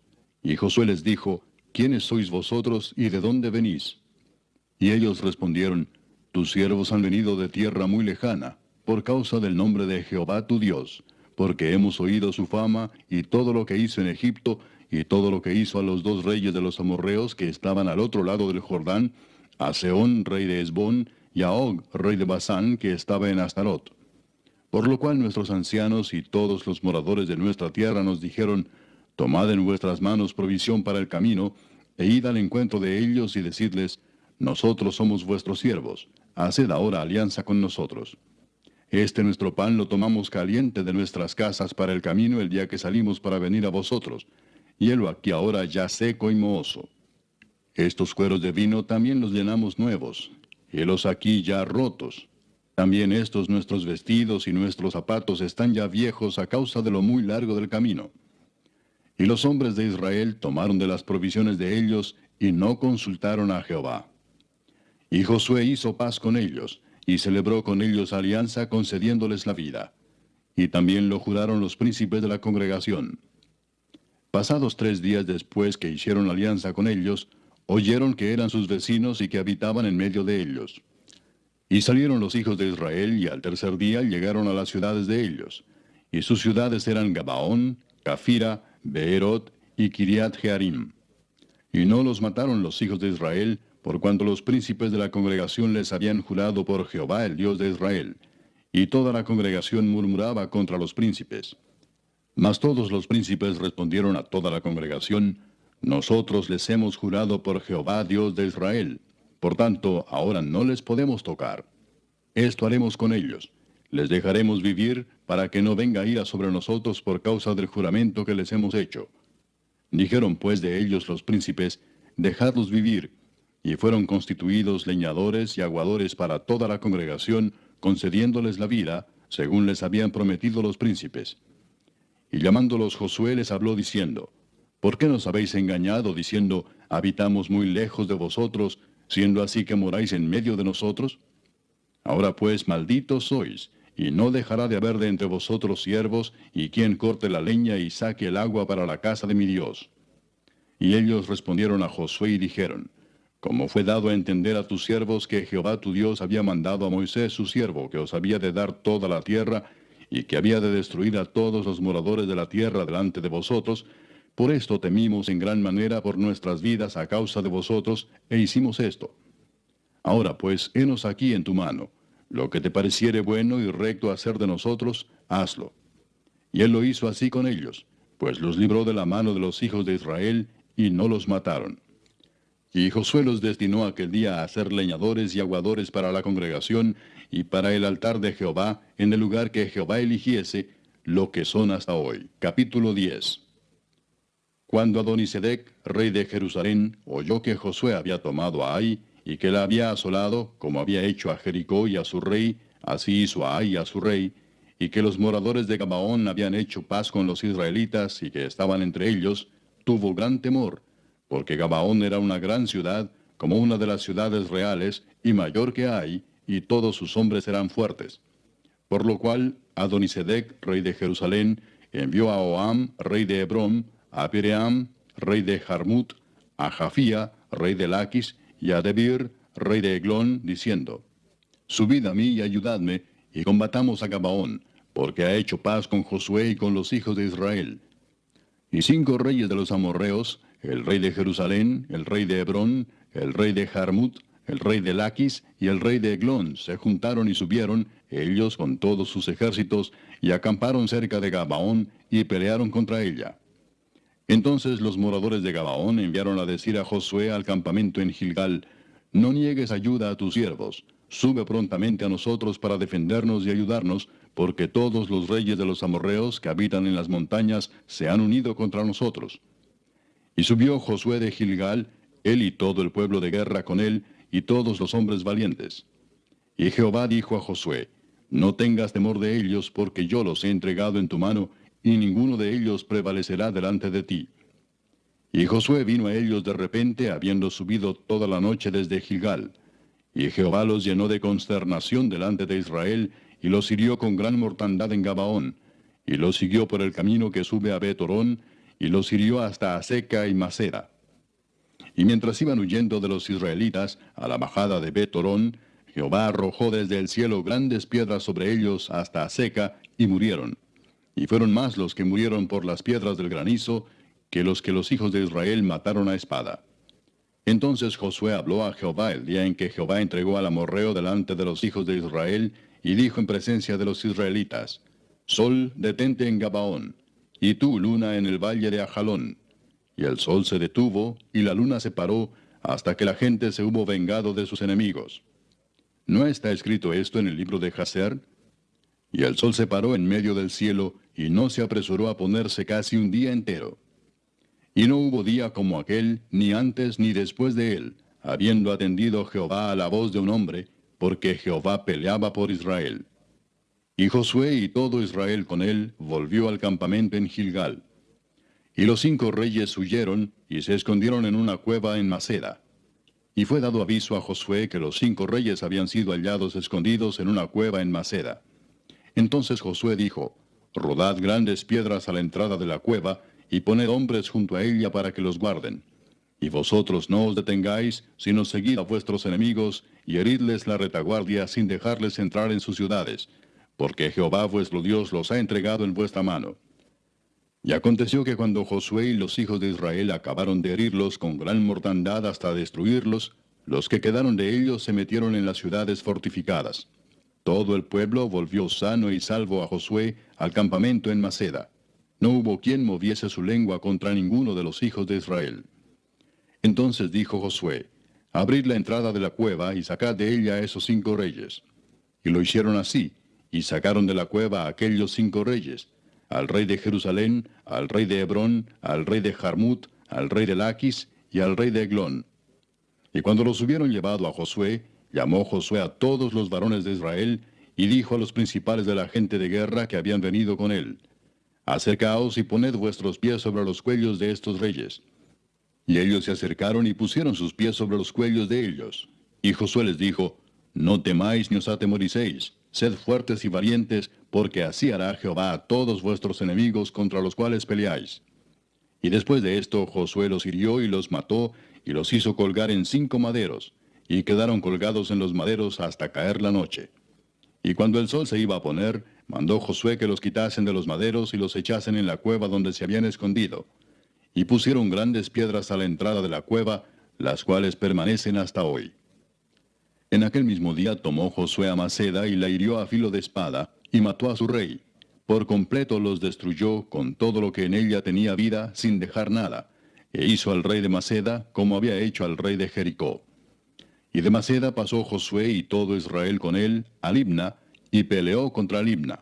Y Josué les dijo, ¿quiénes sois vosotros y de dónde venís? Y ellos respondieron, tus siervos han venido de tierra muy lejana, por causa del nombre de Jehová tu Dios, porque hemos oído su fama y todo lo que hizo en Egipto, y todo lo que hizo a los dos reyes de los amorreos que estaban al otro lado del Jordán, a Sehón, rey de Hesbón, y a Og, rey de Basán, que estaba en Astarot. Por lo cual nuestros ancianos y todos los moradores de nuestra tierra nos dijeron, tomad en vuestras manos provisión para el camino, e id al encuentro de ellos y decidles, nosotros somos vuestros siervos, haced ahora alianza con nosotros. Este nuestro pan lo tomamos caliente de nuestras casas para el camino el día que salimos para venir a vosotros, y helo aquí ahora ya seco y mohoso. Estos cueros de vino también los llenamos nuevos, helos aquí ya rotos. También estos nuestros vestidos y nuestros zapatos están ya viejos a causa de lo muy largo del camino. Y los hombres de Israel tomaron de las provisiones de ellos y no consultaron a Jehová. Y Josué hizo paz con ellos, y celebró con ellos alianza concediéndoles la vida. Y también lo juraron los príncipes de la congregación. Pasados 3 días después que hicieron alianza con ellos, oyeron que eran sus vecinos y que habitaban en medio de ellos. Y salieron los hijos de Israel, y al tercer día llegaron a las ciudades de ellos. Y sus ciudades eran Gabaón, Cafira, Beerot y Kiriat Jearim. Y no los mataron los hijos de Israel, por cuanto los príncipes de la congregación les habían jurado por Jehová, el Dios de Israel. Y toda la congregación murmuraba contra los príncipes. Mas todos los príncipes respondieron a toda la congregación, nosotros les hemos jurado por Jehová, Dios de Israel. Por tanto, ahora no les podemos tocar. Esto haremos con ellos. Les dejaremos vivir para que no venga ira sobre nosotros por causa del juramento que les hemos hecho. Dijeron pues de ellos los príncipes, dejadlos vivir, y fueron constituidos leñadores y aguadores para toda la congregación, concediéndoles la vida, según les habían prometido los príncipes. Y llamándolos Josué les habló diciendo, ¿por qué nos habéis engañado diciendo, habitamos muy lejos de vosotros, siendo así que moráis en medio de nosotros? Ahora pues malditos sois, y no dejará de haber de entre vosotros siervos, y quien corte la leña y saque el agua para la casa de mi Dios. Y ellos respondieron a Josué y dijeron, como fue dado a entender a tus siervos que Jehová tu Dios había mandado a Moisés su siervo, que os había de dar toda la tierra, y que había de destruir a todos los moradores de la tierra delante de vosotros, por esto temimos en gran manera por nuestras vidas a causa de vosotros, e hicimos esto. Ahora pues, henos aquí en tu mano. Lo que te pareciere bueno y recto hacer de nosotros, hazlo. Y él lo hizo así con ellos, pues los libró de la mano de los hijos de Israel, y no los mataron. Y Josué los destinó aquel día a ser leñadores y aguadores para la congregación, y para el altar de Jehová, en el lugar que Jehová eligiese, lo que son hasta hoy. Capítulo 10. Cuando Adonisedec, rey de Jerusalén, oyó que Josué había tomado a Ai, y que la había asolado, como había hecho a Jericó y a su rey, así hizo a Ai y a su rey, y que los moradores de Gabaón habían hecho paz con los israelitas y que estaban entre ellos, tuvo gran temor, porque Gabaón era una gran ciudad, como una de las ciudades reales, y mayor que Ai, y todos sus hombres eran fuertes. Por lo cual Adonisedec, rey de Jerusalén, envió a Oam, rey de Hebrón, a Piream, rey de Jarmut, a Jafía, rey de Laquis, y a Debir, rey de Eglón, diciendo, subid a mí y ayudadme, y combatamos a Gabaón, porque ha hecho paz con Josué y con los hijos de Israel. Y 5 reyes de los amorreos, el rey de Jerusalén, el rey de Hebrón, el rey de Jarmut, el rey de Laquis y el rey de Eglón se juntaron y subieron, ellos con todos sus ejércitos, y acamparon cerca de Gabaón y pelearon contra ella. Entonces los moradores de Gabaón enviaron a decir a Josué al campamento en Gilgal, no niegues ayuda a tus siervos, sube prontamente a nosotros para defendernos y ayudarnos, porque todos los reyes de los amorreos que habitan en las montañas se han unido contra nosotros. Y subió Josué de Gilgal, él y todo el pueblo de guerra con él, y todos los hombres valientes. Y Jehová dijo a Josué, no tengas temor de ellos, porque yo los he entregado en tu mano, y ninguno de ellos prevalecerá delante de ti. Y Josué vino a ellos de repente, habiendo subido toda la noche desde Gilgal. Y Jehová los llenó de consternación delante de Israel, y los hirió con gran mortandad en Gabaón, y los siguió por el camino que sube a Bet-Orón, y los hirió hasta Aseca y Maceda. Y mientras iban huyendo de los israelitas a la bajada de Bet-Orón, Jehová arrojó desde el cielo grandes piedras sobre ellos hasta Aseca, y murieron. Y fueron más los que murieron por las piedras del granizo, que los hijos de Israel mataron a espada. Entonces Josué habló a Jehová el día en que Jehová entregó al amorreo delante de los hijos de Israel, y dijo en presencia de los israelitas, Sol, detente en Gabaón, y tú, luna, en el valle de Ajalón. Y el sol se detuvo, y la luna se paró, hasta que la gente se hubo vengado de sus enemigos. ¿No está escrito esto en el libro de Jaser? Y el sol se paró en medio del cielo, y no se apresuró a ponerse casi un día entero. Y no hubo día como aquel, ni antes ni después de él, habiendo atendido Jehová a la voz de un hombre, porque Jehová peleaba por Israel. Y Josué y todo Israel con él volvió al campamento en Gilgal. Y los 5 reyes huyeron, y se escondieron en una cueva en Maceda. Y fue dado aviso a Josué que los 5 reyes habían sido hallados escondidos en una cueva en Maceda. Entonces Josué dijo, rodad grandes piedras a la entrada de la cueva, y poned hombres junto a ella para que los guarden. Y vosotros no os detengáis, sino seguid a vuestros enemigos, y heridles la retaguardia sin dejarles entrar en sus ciudades, porque Jehová vuestro Dios los ha entregado en vuestra mano. Y aconteció que cuando Josué y los hijos de Israel acabaron de herirlos con gran mortandad hasta destruirlos, los que quedaron de ellos se metieron en las ciudades fortificadas. Todo el pueblo volvió sano y salvo a Josué al campamento en Maceda. No hubo quien moviese su lengua contra ninguno de los hijos de Israel. Entonces dijo Josué, abrid la entrada de la cueva y sacad de ella a esos 5 reyes. Y lo hicieron así, y sacaron de la cueva a aquellos 5 reyes, al rey de Jerusalén, al rey de Hebrón, al rey de Jarmut, al rey de Laquis y al rey de Eglón. Y cuando los hubieron llevado a Josué, llamó Josué a todos los varones de Israel, y dijo a los principales de la gente de guerra que habían venido con él: Acercaos y poned vuestros pies sobre los cuellos de estos reyes. Y ellos se acercaron y pusieron sus pies sobre los cuellos de ellos. Y Josué les dijo: No temáis ni os atemoricéis, sed fuertes y valientes, porque así hará Jehová a todos vuestros enemigos contra los cuales peleáis. Y después de esto Josué los hirió y los mató, y los hizo colgar en 5 maderos, y quedaron colgados en los maderos hasta caer la noche. Y cuando el sol se iba a poner, mandó Josué que los quitasen de los maderos y los echasen en la cueva donde se habían escondido. Y pusieron grandes piedras a la entrada de la cueva, las cuales permanecen hasta hoy. En aquel mismo día tomó Josué a Maceda y la hirió a filo de espada, y mató a su rey. Por completo los destruyó con todo lo que en ella tenía vida, sin dejar nada, e hizo al rey de Maceda como había hecho al rey de Jericó. Y de Maceda pasó Josué y todo Israel con él a Libna, y peleó contra Libna.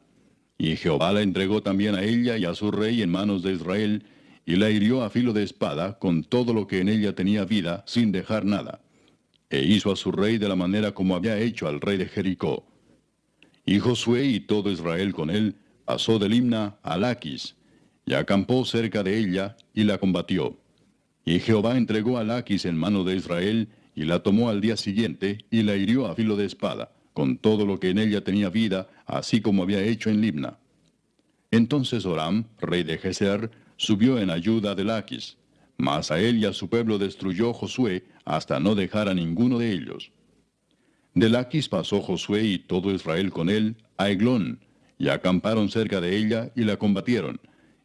Y Jehová la entregó también a ella y a su rey en manos de Israel, y la hirió a filo de espada con todo lo que en ella tenía vida, sin dejar nada. E hizo a su rey de la manera como había hecho al rey de Jericó. Y Josué y todo Israel con él pasó de Libna a Laquis, y acampó cerca de ella, y la combatió. Y Jehová entregó a Laquis en mano de Israel, y la tomó al día siguiente, y la hirió a filo de espada, con todo lo que en ella tenía vida, así como había hecho en Libna. Entonces Horam, rey de Geser, subió en ayuda de Laquis, mas a él y a su pueblo destruyó Josué, hasta no dejar a ninguno de ellos. De Laquis pasó Josué y todo Israel con él a Eglón, y acamparon cerca de ella, y la combatieron,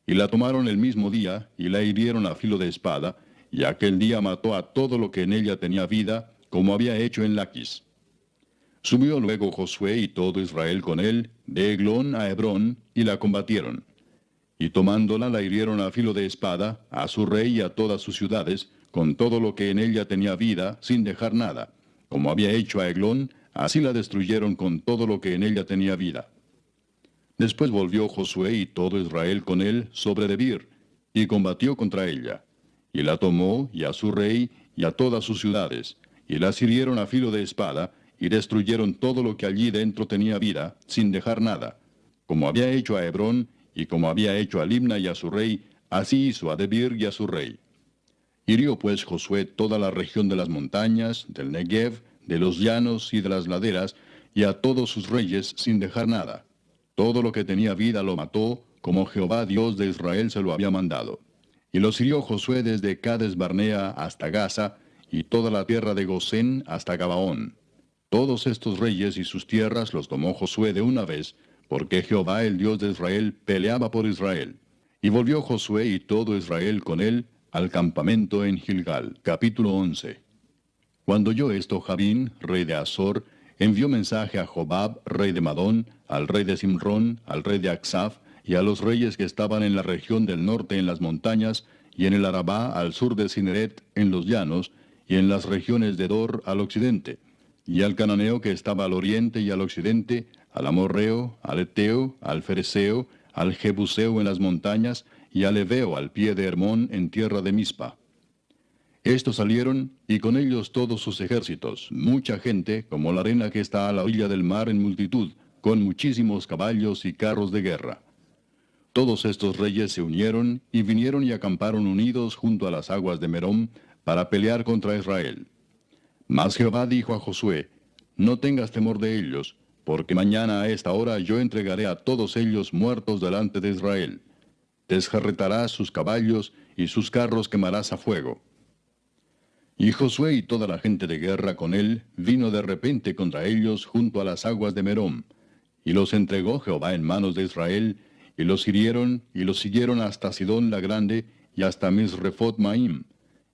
y la tomaron el mismo día, y la hirieron a filo de espada, y aquel día mató a todo lo que en ella tenía vida, como había hecho en Laquis. Subió luego Josué y todo Israel con él, de Eglón a Hebrón, y la combatieron. Y tomándola la hirieron a filo de espada, a su rey y a todas sus ciudades, con todo lo que en ella tenía vida, sin dejar nada. Como había hecho a Eglón, así la destruyeron con todo lo que en ella tenía vida. Después volvió Josué y todo Israel con él sobre Debir, y combatió contra ella. Y la tomó, y a su rey, y a todas sus ciudades, y las hirieron a filo de espada, y destruyeron todo lo que allí dentro tenía vida, sin dejar nada. Como había hecho a Hebrón, y como había hecho a Libna y a su rey, así hizo a Debir y a su rey. Hirió pues Josué toda la región de las montañas, del Negev, de los llanos y de las laderas, y a todos sus reyes sin dejar nada. Todo lo que tenía vida lo mató, como Jehová Dios de Israel se lo había mandado. Y los hirió Josué desde Cades Barnea hasta Gaza, y toda la tierra de Gosén hasta Gabaón. Todos estos reyes y sus tierras los tomó Josué de una vez, porque Jehová el Dios de Israel peleaba por Israel. Y volvió Josué y todo Israel con él al campamento en Gilgal. Capítulo 11. Cuando oyó esto Jabín, rey de Azor, envió mensaje a Jobab, rey de Madón, al rey de Simrón, al rey de Aksaf, y a los reyes que estaban en la región del norte en las montañas, y en el Arabá al sur de Cineret en los llanos, y en las regiones de Dor al occidente, y al cananeo que estaba al oriente y al occidente, al amorreo, al eteo, al fereceo, al jebuseo en las montañas, y al heveo al pie de Hermón en tierra de Mispa. Estos salieron, y con ellos todos sus ejércitos, mucha gente, como la arena que está a la orilla del mar en multitud, con muchísimos caballos y carros de guerra. Todos estos reyes se unieron, y vinieron y acamparon unidos junto a las aguas de Merom, para pelear contra Israel. Mas Jehová dijo a Josué: No tengas temor de ellos, porque mañana a esta hora yo entregaré a todos ellos muertos delante de Israel. Desjarretarás sus caballos, y sus carros quemarás a fuego. Y Josué y toda la gente de guerra con él vino de repente contra ellos junto a las aguas de Merom, y los entregó Jehová en manos de Israel, y los hirieron, y los siguieron hasta Sidón la grande, y hasta Misrefot Maim,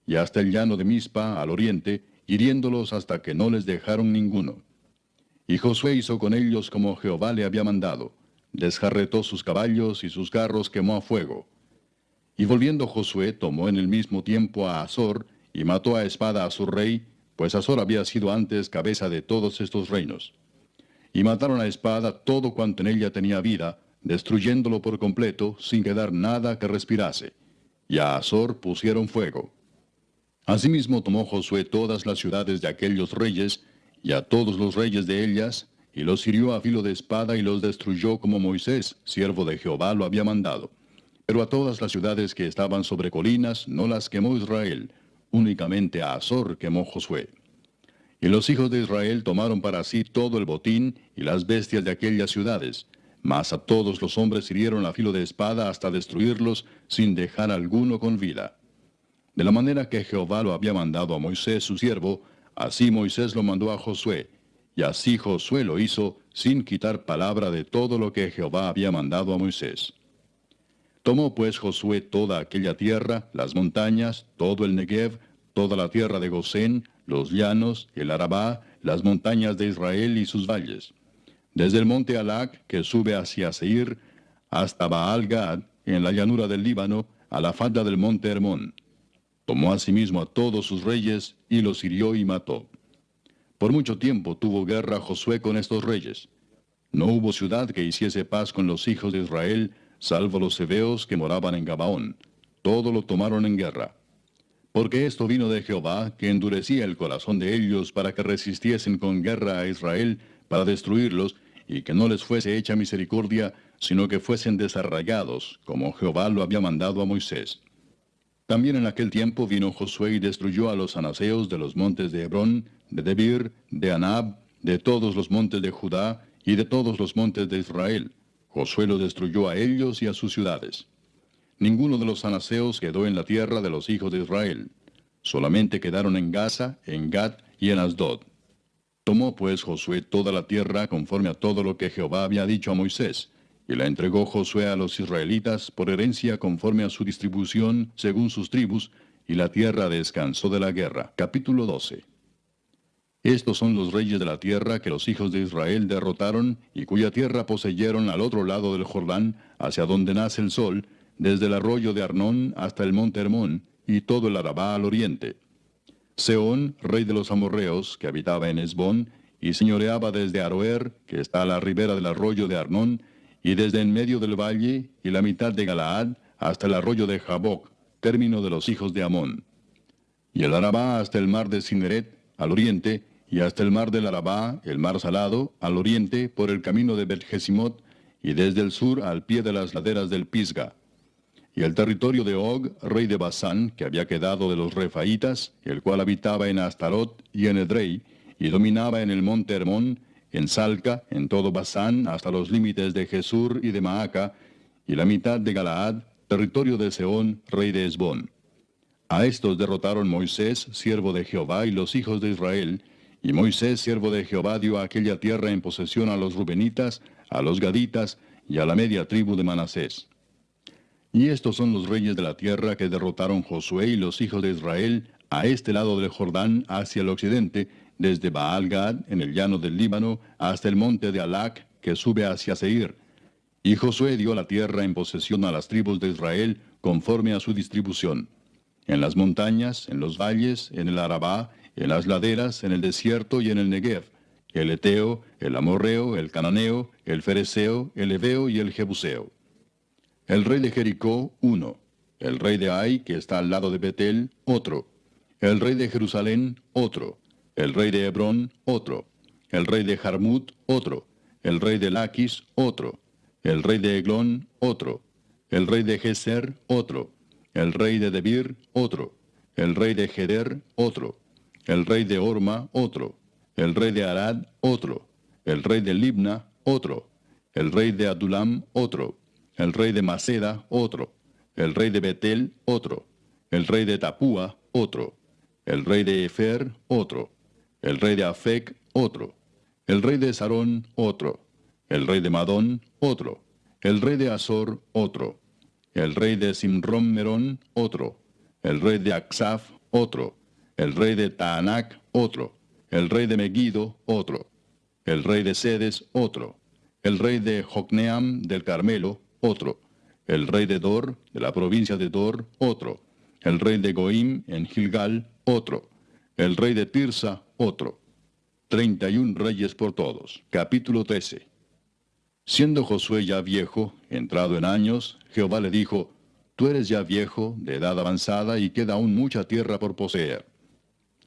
y hasta el llano de Mispa al oriente, hiriéndolos hasta que no les dejaron ninguno. Y Josué hizo con ellos como Jehová le había mandado, desjarretó sus caballos y sus carros quemó a fuego. Y volviendo Josué tomó en el mismo tiempo a Azor, y mató a espada a su rey, pues Azor había sido antes cabeza de todos estos reinos. Y mataron a espada todo cuanto en ella tenía vida, destruyéndolo por completo, sin quedar nada que respirase. Y a Azor pusieron fuego. Asimismo tomó Josué todas las ciudades de aquellos reyes, y a todos los reyes de ellas, y los hirió a filo de espada y los destruyó como Moisés, siervo de Jehová, lo había mandado. Pero a todas las ciudades que estaban sobre colinas no las quemó Israel, únicamente a Azor quemó Josué. Y los hijos de Israel tomaron para sí todo el botín y las bestias de aquellas ciudades, mas a todos los hombres hirieron a filo de espada hasta destruirlos, sin dejar alguno con vida. De la manera que Jehová lo había mandado a Moisés su siervo, así Moisés lo mandó a Josué, y así Josué lo hizo, sin quitar palabra de todo lo que Jehová había mandado a Moisés. Tomó pues Josué toda aquella tierra, las montañas, todo el Negev, toda la tierra de Gosén, los llanos, el Arabá, las montañas de Israel y sus valles. Desde el monte Alac, que sube hacia Seir, hasta Baal-Gad, en la llanura del Líbano, a la falda del monte Hermón. Tomó asimismo a todos sus reyes, y los hirió y mató. Por mucho tiempo tuvo guerra Josué con estos reyes. No hubo ciudad que hiciese paz con los hijos de Israel, salvo los heveos que moraban en Gabaón. Todo lo tomaron en guerra. Porque esto vino de Jehová, que endurecía el corazón de ellos para que resistiesen con guerra a Israel, para destruirlos, y que no les fuese hecha misericordia, sino que fuesen desarraigados, como Jehová lo había mandado a Moisés. También en aquel tiempo vino Josué y destruyó a los anaseos de los montes de Hebrón, de Debir, de Anab, de todos los montes de Judá, y de todos los montes de Israel. Josué los destruyó a ellos y a sus ciudades. Ninguno de los anaseos quedó en la tierra de los hijos de Israel. Solamente quedaron en Gaza, en Gat y en Asdod. Tomó pues Josué toda la tierra conforme a todo lo que Jehová había dicho a Moisés, y la entregó Josué a los israelitas por herencia conforme a su distribución según sus tribus, y la tierra descansó de la guerra. Capítulo 12. Estos son los reyes de la tierra que los hijos de Israel derrotaron, y cuya tierra poseyeron al otro lado del Jordán, hacia donde nace el sol, desde el arroyo de Arnón hasta el monte Hermón, y todo el Arabá al oriente. Sehón, rey de los amorreos, que habitaba en Hesbón, y señoreaba desde Aroer, que está a la ribera del arroyo de Arnón, y desde en medio del valle, y la mitad de Galaad, hasta el arroyo de Jaboc, término de los hijos de Amón. Y el Arabá hasta el mar de Cineret, al oriente, y hasta el mar del Arabá, el mar salado, al oriente, por el camino de Bet-Jesimot, y desde el sur al pie de las laderas del Pisga. Y el territorio de Og, rey de Basán, que había quedado de los Refaitas, el cual habitaba en Astarot y en Edrei, y dominaba en el monte Hermón, en Salca, en todo Basán, hasta los límites de Jesur y de Maaca, y la mitad de Galaad, territorio de Sehón, rey de Hesbón. A estos derrotaron Moisés, siervo de Jehová, y los hijos de Israel, y Moisés, siervo de Jehová, dio aquella tierra en posesión a los rubenitas, a los gaditas, y a la media tribu de Manasés. Y estos son los reyes de la tierra que derrotaron Josué y los hijos de Israel a este lado del Jordán hacia el occidente, desde Baal-Gad, en el llano del Líbano, hasta el monte de Alac, que sube hacia Seir. Y Josué dio la tierra en posesión a las tribus de Israel, conforme a su distribución. En las montañas, en los valles, en el Arabá, en las laderas, en el desierto y en el Negev, el Eteo, el Amorreo, el Cananeo, el Fereceo, el Heveo y el Jebuseo. El rey de Jericó, uno. El rey de Ai, que está al lado de Betel, otro. El rey de Jerusalén, otro. El rey de Hebrón, otro. El rey de Jarmut, otro. El rey de Laquis, otro. El rey de Eglón, otro. El rey de Geser, otro. El rey de Debir, otro. El rey de Geder, otro. El rey de Orma, otro. El rey de Arad, otro. El rey de Libna, otro. El rey de Adulam, otro. El rey de Maceda, otro. El rey de Betel, otro. El rey de Tapúa, otro. El rey de Efer, otro. El rey de Afec, otro. El rey de Sarón, otro. El rey de Madón, otro. El rey de Azor, otro. El rey de Simrón-Merón, otro. El rey de Aksaf, otro. El rey de Taanac, otro. El rey de Megiddo, otro. El rey de Sedes, otro. El rey de Jocneam del Carmelo, otro. El rey de Dor, de la provincia de Dor, otro. El rey de Goim en Gilgal, otro. El rey de Tirsa, otro. 31 reyes por todos. Capítulo 13. Siendo Josué ya viejo, entrado en años, Jehová le dijo: Tú eres ya viejo, de edad avanzada, y queda aún mucha tierra por poseer.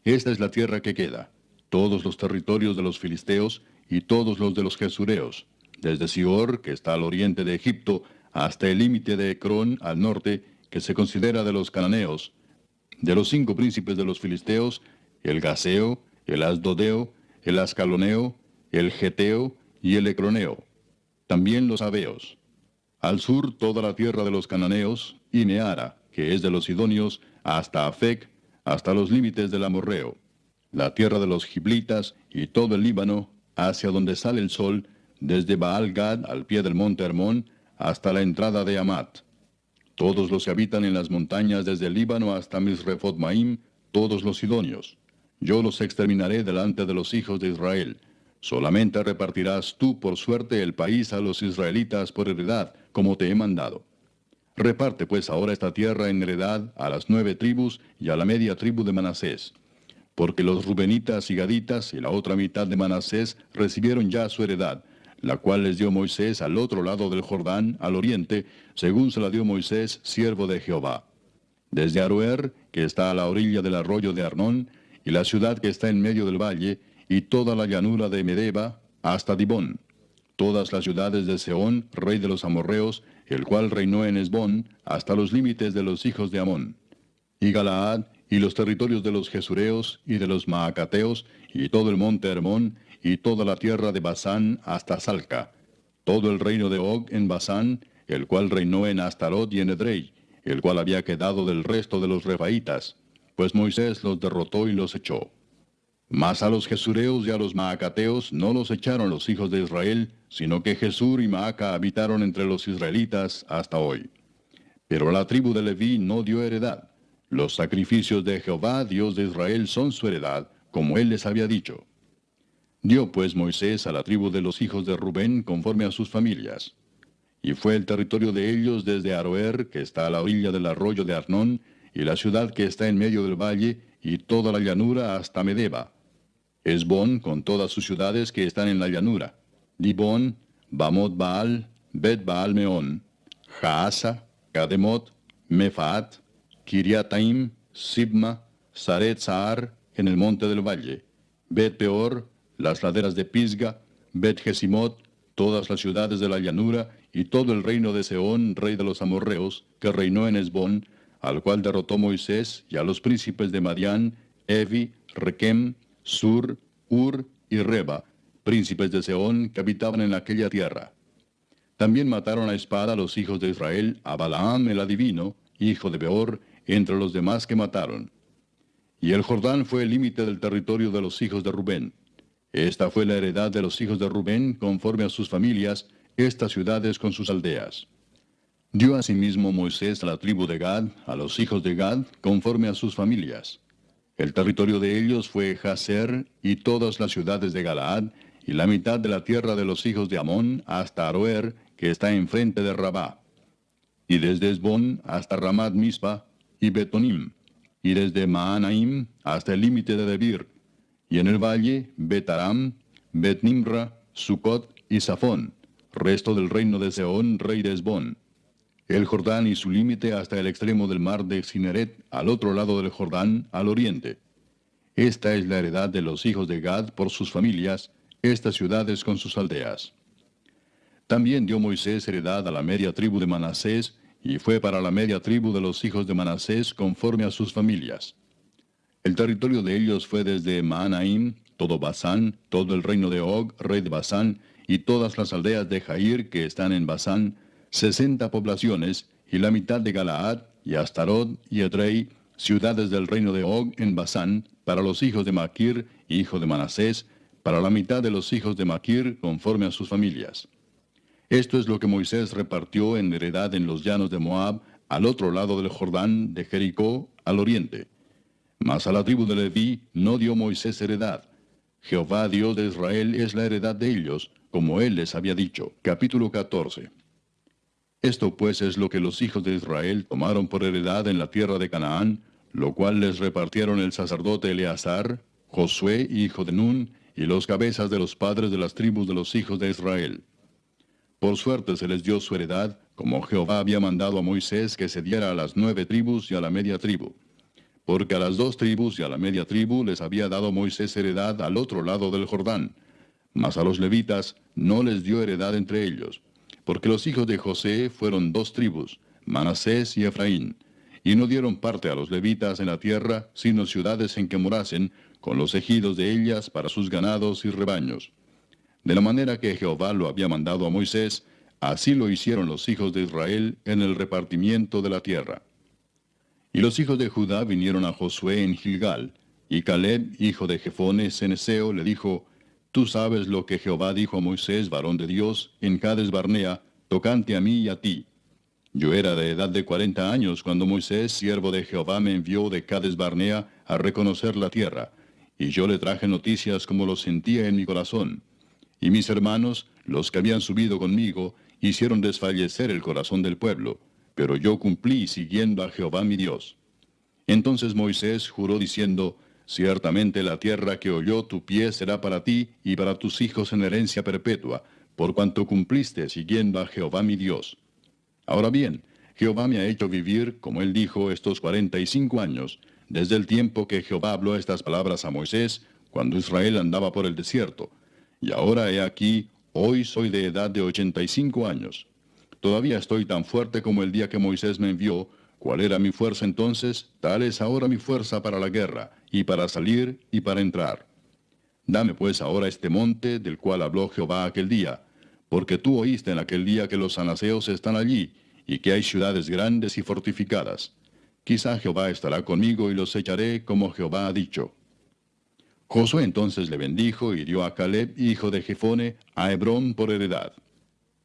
Esta es la tierra que queda, todos los territorios de los filisteos y todos los de los gesureos, desde Sior, que está al oriente de Egipto, hasta el límite de Ecrón al norte, que se considera de los cananeos, de los 5 príncipes de los filisteos, el Gaseo, el Asdodeo, el Ascaloneo, el Geteo y el Ecroneo, también los Abeos. Al sur toda la tierra de los cananeos, y Meara, que es de los sidonios, hasta Afec, hasta los límites del amorreo, la tierra de los giblitas y todo el Líbano, hacia donde sale el sol, desde Baal-Gad al pie del monte Hermón, hasta la entrada de Amat. Todos los que habitan en las montañas desde el Líbano hasta Misrefot-Maim, todos los sidonios. Yo los exterminaré delante de los hijos de Israel. Solamente repartirás tú por suerte el país a los israelitas por heredad, como te he mandado. Reparte pues ahora esta tierra en heredad a las 9 tribus y a la media tribu de Manasés. Porque los rubenitas y gaditas y la otra mitad de Manasés recibieron ya su heredad, la cual les dio Moisés al otro lado del Jordán, al oriente, según se la dio Moisés, siervo de Jehová. Desde Aroer, que está a la orilla del arroyo de Arnón, y la ciudad que está en medio del valle, y toda la llanura de Medeba, hasta Dibón. Todas las ciudades de Sehón, rey de los amorreos, el cual reinó en Hesbón, hasta los límites de los hijos de Amón. Y Galaad, y los territorios de los Gesureos, y de los Maacateos, y todo el monte Hermón, y toda la tierra de Basán, hasta Salca. Todo el reino de Og en Basán, el cual reinó en Astarot y en Edrei, el cual había quedado del resto de los Refaitas, pues Moisés los derrotó y los echó. Mas a los Gesureos y a los Maacateos no los echaron los hijos de Israel, sino que Jesur y Maaca habitaron entre los israelitas hasta hoy. Pero la tribu de Leví no dio heredad. Los sacrificios de Jehová, Dios de Israel, son su heredad, como él les había dicho. Dio pues Moisés a la tribu de los hijos de Rubén conforme a sus familias. Y fue el territorio de ellos desde Aroer, que está a la orilla del arroyo de Arnón, y la ciudad que está en medio del valle, y toda la llanura hasta Medeba. Hesbón con todas sus ciudades que están en la llanura. Dibón, Bamot Baal, Bet Baal Meón, Jaasa, Kademot, Mefaat, Kiriataim, Sibma, Saret Sahar, en el monte del valle, Bet Peor, las laderas de Pisga, Bet Gesimot, todas las ciudades de la llanura, y todo el reino de Sehón, rey de los amorreos, que reinó en Hesbón, al cual derrotó Moisés, y a los príncipes de Madián, Evi, Requem, Sur, Ur y Reba, príncipes de Sehón, que habitaban en aquella tierra. También mataron a espada a los hijos de Israel, a Balaam el adivino, hijo de Beor, entre los demás que mataron. Y el Jordán fue el límite del territorio de los hijos de Rubén. Esta fue la heredad de los hijos de Rubén, conforme a sus familias, estas ciudades con sus aldeas. Dio asimismo Moisés a la tribu de Gad, a los hijos de Gad, conforme a sus familias. El territorio de ellos fue Jazer y todas las ciudades de Galaad, y la mitad de la tierra de los hijos de Amón hasta Aroer, que está enfrente de Rabá. Y desde Hesbón hasta Ramat Mispa y Betonim, y desde Maanaim hasta el límite de Debir, y en el valle Betaram, Bet-Nimra, Sucot y Safón, resto del reino de Sehón, rey de Hesbón. El Jordán y su límite hasta el extremo del mar de Cineret, al otro lado del Jordán, al oriente. Esta es la heredad de los hijos de Gad por sus familias, estas ciudades con sus aldeas. También dio Moisés heredad a la media tribu de Manasés, y fue para la media tribu de los hijos de Manasés conforme a sus familias. El territorio de ellos fue desde Maanaim, todo Basán, todo el reino de Og, rey de Basán, y todas las aldeas de Jair que están en Basán, 60 poblaciones, y la mitad de Galaad, y Astarot, y Edrei, ciudades del reino de Og en Basán, para los hijos de Maquir, hijo de Manasés, para la mitad de los hijos de Maquir, conforme a sus familias. Esto es lo que Moisés repartió en heredad en los llanos de Moab, al otro lado del Jordán, de Jericó, al oriente. Mas a la tribu de Leví no dio Moisés heredad. Jehová Dios de Israel es la heredad de ellos, como él les había dicho. Capítulo 14. Esto pues es lo que los hijos de Israel tomaron por heredad en la tierra de Canaán, lo cual les repartieron el sacerdote Eleazar, Josué, hijo de Nun, y los cabezas de los padres de las tribus de los hijos de Israel. Por suerte se les dio su heredad, como Jehová había mandado a Moisés que se diera a las 9 tribus y a la media tribu. Porque a las 2 tribus y a la media tribu les había dado Moisés heredad al otro lado del Jordán. Mas a los levitas no les dio heredad entre ellos, porque los hijos de José fueron 2 tribus, Manasés y Efraín, y no dieron parte a los levitas en la tierra, sino ciudades en que morasen, con los ejidos de ellas para sus ganados y rebaños. De la manera que Jehová lo había mandado a Moisés, así lo hicieron los hijos de Israel en el repartimiento de la tierra. Y los hijos de Judá vinieron a Josué en Gilgal, y Caleb, hijo de Jefone ceneseo, le dijo: Tú sabes lo que Jehová dijo a Moisés, varón de Dios, en Cades Barnea, tocante a mí y a ti. Yo era de edad de 40 años cuando Moisés, siervo de Jehová, me envió de Cades Barnea a reconocer la tierra, y yo le traje noticias como lo sentía en mi corazón. Y mis hermanos, los que habían subido conmigo, hicieron desfallecer el corazón del pueblo, pero yo cumplí siguiendo a Jehová mi Dios. Entonces Moisés juró diciendo: Ciertamente la tierra que oyó tu pie será para ti y para tus hijos en herencia perpetua, por cuanto cumpliste siguiendo a Jehová mi Dios. Ahora bien, Jehová me ha hecho vivir, como él dijo, estos 45 años, desde el tiempo que Jehová habló estas palabras a Moisés, cuando Israel andaba por el desierto. Y ahora he aquí, hoy soy de edad de 85 años. Todavía estoy tan fuerte como el día que Moisés me envió. ¿Cuál era mi fuerza entonces? Tal es ahora mi fuerza para la guerra, y para salir y para entrar. Dame pues ahora este monte del cual habló Jehová aquel día, porque tú oíste en aquel día que los anaseos están allí, y que hay ciudades grandes y fortificadas. Quizá Jehová estará conmigo y los echaré como Jehová ha dicho. Josué entonces le bendijo y dio a Caleb, hijo de Jefone, a Hebrón por heredad.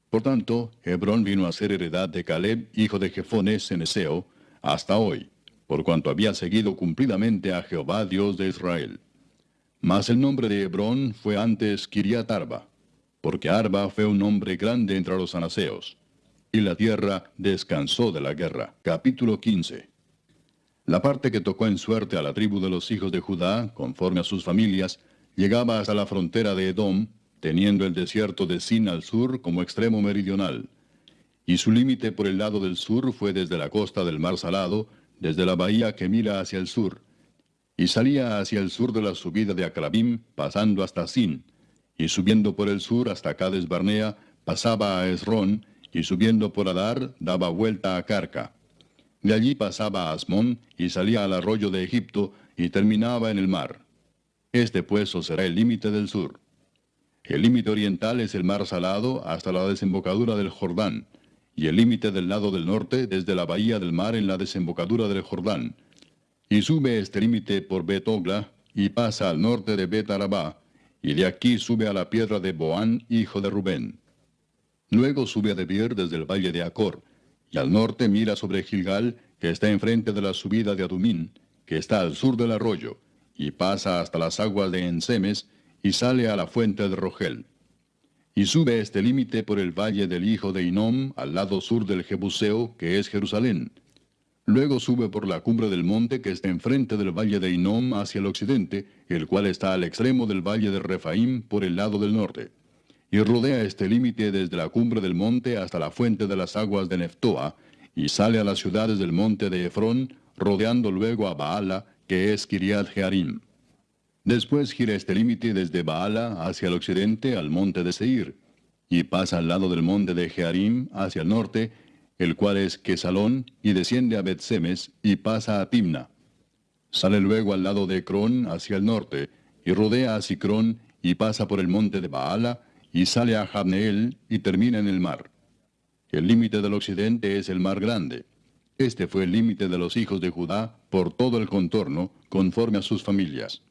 Por tanto, Hebrón vino a ser heredad de Caleb, hijo de Jefone ceneseo, hasta hoy, por cuanto había seguido cumplidamente a Jehová Dios de Israel. Mas el nombre de Hebrón fue antes Kiriat Arba, porque Arba fue un hombre grande entre los anaseos. Y la tierra descansó de la guerra. Capítulo 15. La parte que tocó en suerte a la tribu de los hijos de Judá, conforme a sus familias, llegaba hasta la frontera de Edom, teniendo el desierto de Sin al sur como extremo meridional. Y su límite por el lado del sur fue desde la costa del mar Salado, desde la bahía que mira hacia el sur. Y salía hacia el sur de la subida de Acrabim, pasando hasta Sin, y subiendo por el sur hasta Cades Barnea, pasaba a Esrón, y subiendo por Adar, daba vuelta a Carca. De allí pasaba a Asmón, y salía al arroyo de Egipto, y terminaba en el mar. Este pues os será el límite del sur. El límite oriental es el mar Salado hasta la desembocadura del Jordán, y el límite del lado del norte desde la bahía del mar en la desembocadura del Jordán. Y sube este límite por Bet-Ogla, y pasa al norte de Bet-Arabá, y de aquí sube a la piedra de Boán, hijo de Rubén. Luego sube a Debir desde el valle de Acor, y al norte mira sobre Gilgal, que está enfrente de la subida de Adumín, que está al sur del arroyo, y pasa hasta las aguas de Ensemes, y sale a la fuente de Rogel. Y sube este límite por el valle del hijo de Hinnom, al lado sur del Jebuseo, que es Jerusalén. Luego sube por la cumbre del monte que está enfrente del valle de Hinnom hacia el occidente, el cual está al extremo del valle de Refaim por el lado del norte. Y rodea este límite desde la cumbre del monte hasta la fuente de las aguas de Neftoa, y sale a las ciudades del monte de Efrón, rodeando luego a Baala, que es Kiriat Jearim. Después gira este límite desde Baala hacia el occidente al monte de Seir, y pasa al lado del monte de Jearim hacia el norte, el cual es Quesalón, y desciende a Bet-Semes, y pasa a Timna. Sale luego al lado de Ecrón hacia el norte, y rodea a Sicrón, y pasa por el monte de Baala, y sale a Jabneel, y termina en el mar. El límite del occidente es el mar grande. Este fue el límite de los hijos de Judá por todo el contorno, conforme a sus familias.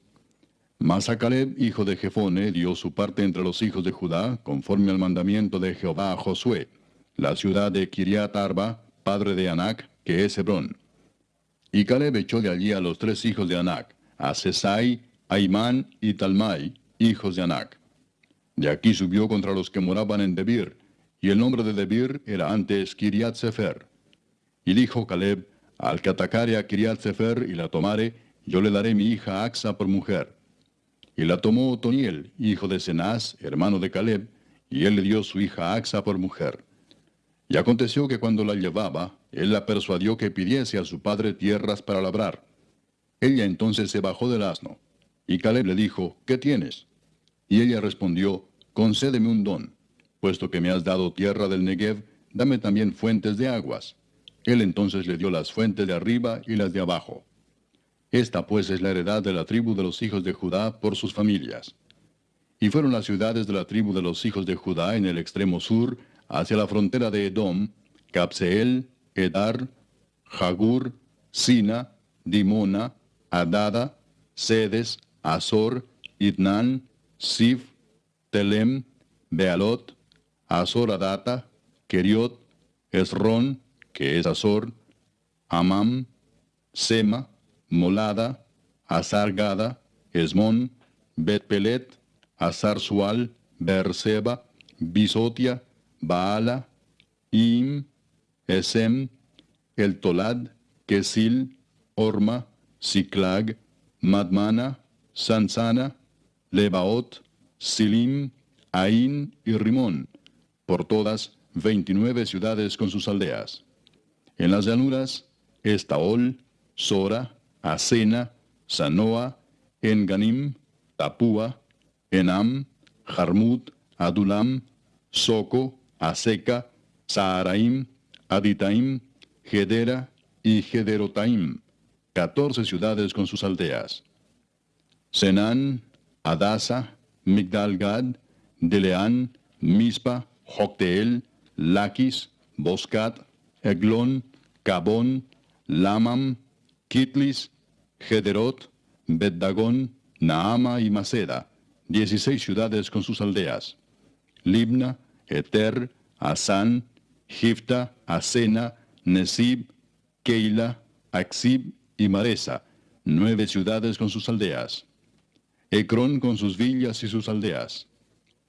Mas a Caleb, hijo de Jefone, dio su parte entre los hijos de Judá, conforme al mandamiento de Jehová a Josué, la ciudad de Kiriat Arba, padre de Anac, que es Hebrón. Y Caleb echó de allí a los 3 hijos de Anac, a Sesai, Aimán y Talmai, hijos de Anac. De aquí subió contra los que moraban en Debir, y el nombre de Debir era antes Kiriat Sefer. Y dijo Caleb: al que atacare a Kiriat Sefer y la tomare, yo le daré mi hija Axa por mujer. Y la tomó Otoniel, hijo de Cenaz, hermano de Caleb, y él le dio su hija Axa por mujer. Y aconteció que cuando la llevaba, él la persuadió que pidiese a su padre tierras para labrar. Ella entonces se bajó del asno. Y Caleb le dijo, ¿qué tienes? Y ella respondió, concédeme un don. Puesto que me has dado tierra del Negev, dame también fuentes de aguas. Él entonces le dio las fuentes de arriba y las de abajo. Esta pues es la heredad de la tribu de los hijos de Judá por sus familias. Y fueron las ciudades de la tribu de los hijos de Judá en el extremo sur, hacia la frontera de Edom, Capseel, Edar, Jagur, Sina, Dimona, Adada, Sedes, Azor, Itnan, Sif, Telem, Bealot, Azor Adata, Keriot, Esrón, que es Azor, Amam, Sema, Molada, Azar-Gada, Esmón, Bet-Pelet, Azar-Sual, Beerseba, Bisotia, Baala, Im, Esem, El Tolad, Kesil, Orma, Siclag, Madmana, Sansana, Lebaot, Silim, Ain y Rimón, por todas 29 ciudades con sus aldeas. En las llanuras, Estaol, Sora, Asena, Sanoa, Enganim, Tapúa, Enam, Jarmut, Adulam, Soco, Aseca, Saharaim, Aditaim, Gedera y Gederotaim, 14 ciudades con sus aldeas. Senán, Adasa, Migdal-Gad, Deleán, Mispa, Jocteel, Laquis, Boscat, Eglón, Cabón, Lamam, Kitlis, Gederot, Bet-Dagón, Naama y Maceda, 16 ciudades con sus aldeas. Libna, Eter, Asán, Gifta, Asena, Nesib, Keila, Axib y Maresa, 9 ciudades con sus aldeas. Ecrón con sus villas y sus aldeas.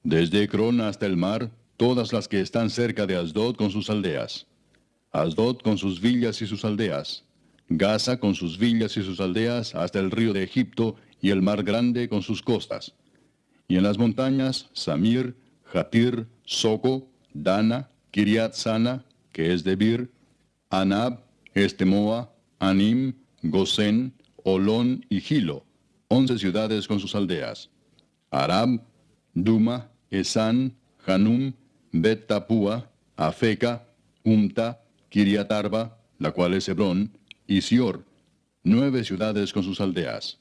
Desde Ecrón hasta el mar, todas las que están cerca de Asdod con sus aldeas. Asdod con sus villas y sus aldeas. Gaza con sus villas y sus aldeas hasta el río de Egipto y el mar grande con sus costas. Y en las montañas, Samir, Jatir, Soco, Dana, Kiriat Sana, que es Debir, Anab, Estemoa, Anim, Gosén, Olón y Gilo, 11 ciudades con sus aldeas. Arab, Duma, Esán, Hanum, Bet Tapúa, Afeca, Umta, Kiriat Arba, la cual es Hebrón, y Sior, 9 ciudades con sus aldeas.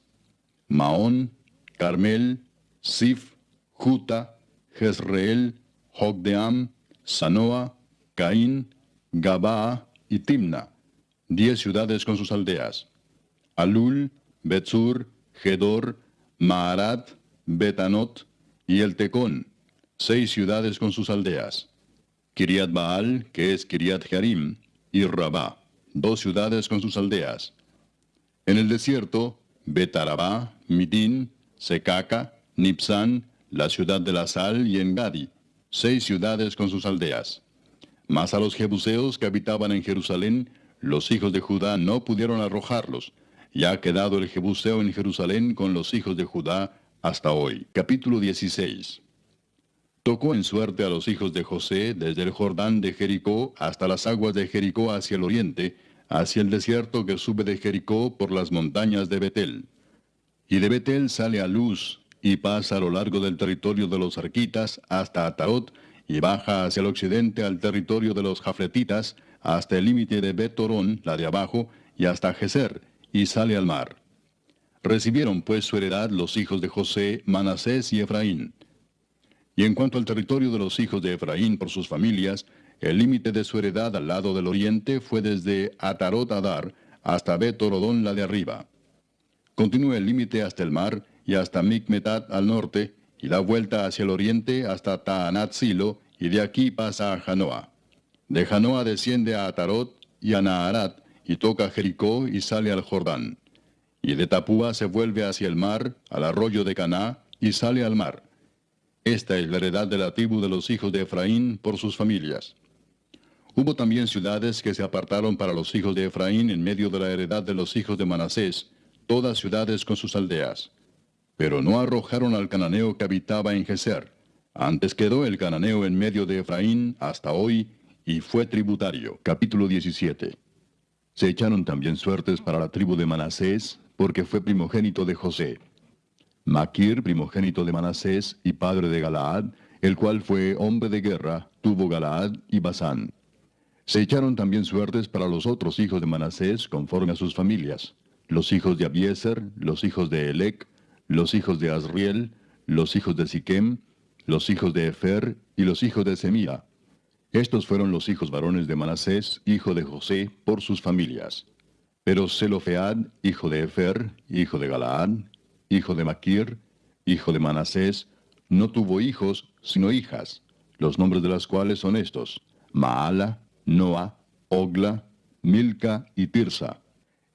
Maón, Carmel, Sif, Juta, Jezreel, Jogdeam, Sanoa, Caín, Gabaa y Timna, 10 ciudades con sus aldeas. Alul, Betzur, Gedor, Maarat, Betanot y El Tecón, 6 ciudades con sus aldeas. Kiriat Baal, que es Kiriat Jearim, y Rabá, 2 ciudades con sus aldeas. En el desierto, Betarabá, Midín, Secaca, Nipsán, la ciudad de la sal y Engadi, 6 ciudades con sus aldeas. Mas a los jebuseos que habitaban en Jerusalén, los hijos de Judá no pudieron arrojarlos, y ha quedado el jebuseo en Jerusalén con los hijos de Judá hasta hoy. Capítulo 16. Tocó en suerte a los hijos de José desde el Jordán de Jericó hasta las aguas de Jericó hacia el oriente, hacia el desierto que sube de Jericó por las montañas de Betel. Y de Betel sale a Luz, y pasa a lo largo del territorio de los arquitas hasta Atarot, y baja hacia el occidente al territorio de los jafletitas, hasta el límite de Bet-Torón, la de abajo, y hasta Geser, y sale al mar. Recibieron pues su heredad los hijos de José, Manasés y Efraín. Y en cuanto al territorio de los hijos de Efraín por sus familias, el límite de su heredad al lado del oriente fue desde Atarot Adar hasta Bet-Torodón, la de arriba. Continúa el límite hasta el mar y hasta Micmetat al norte, y da vuelta hacia el oriente hasta Taanat Silo, y de aquí pasa a Janoa. De Janoa desciende a Atarot y a Naharat, y toca Jericó y sale al Jordán. Y de Tapúa se vuelve hacia el mar, al arroyo de Caná, y sale al mar. Esta es la heredad de la tribu de los hijos de Efraín por sus familias. Hubo también ciudades que se apartaron para los hijos de Efraín en medio de la heredad de los hijos de Manasés, todas ciudades con sus aldeas. Pero no arrojaron al cananeo que habitaba en Geser. Antes quedó el cananeo en medio de Efraín hasta hoy, y fue tributario. Capítulo 17. Se echaron también suertes para la tribu de Manasés, porque fue primogénito de José. Maquir, primogénito de Manasés y padre de Galaad, el cual fue hombre de guerra, tuvo Galaad y Basán. Se echaron también suertes para los otros hijos de Manasés conforme a sus familias, los hijos de Abiezer, los hijos de Elec, los hijos de Asriel, los hijos de Siquem, los hijos de Efer y los hijos de Semía. Estos fueron los hijos varones de Manasés, hijo de José, por sus familias. Pero Zelofead, hijo de Efer, hijo de Galaad, hijo de Maquir, hijo de Manasés, no tuvo hijos, sino hijas, los nombres de las cuales son estos: Maala, Noa, Ogla, Milca y Tirsa.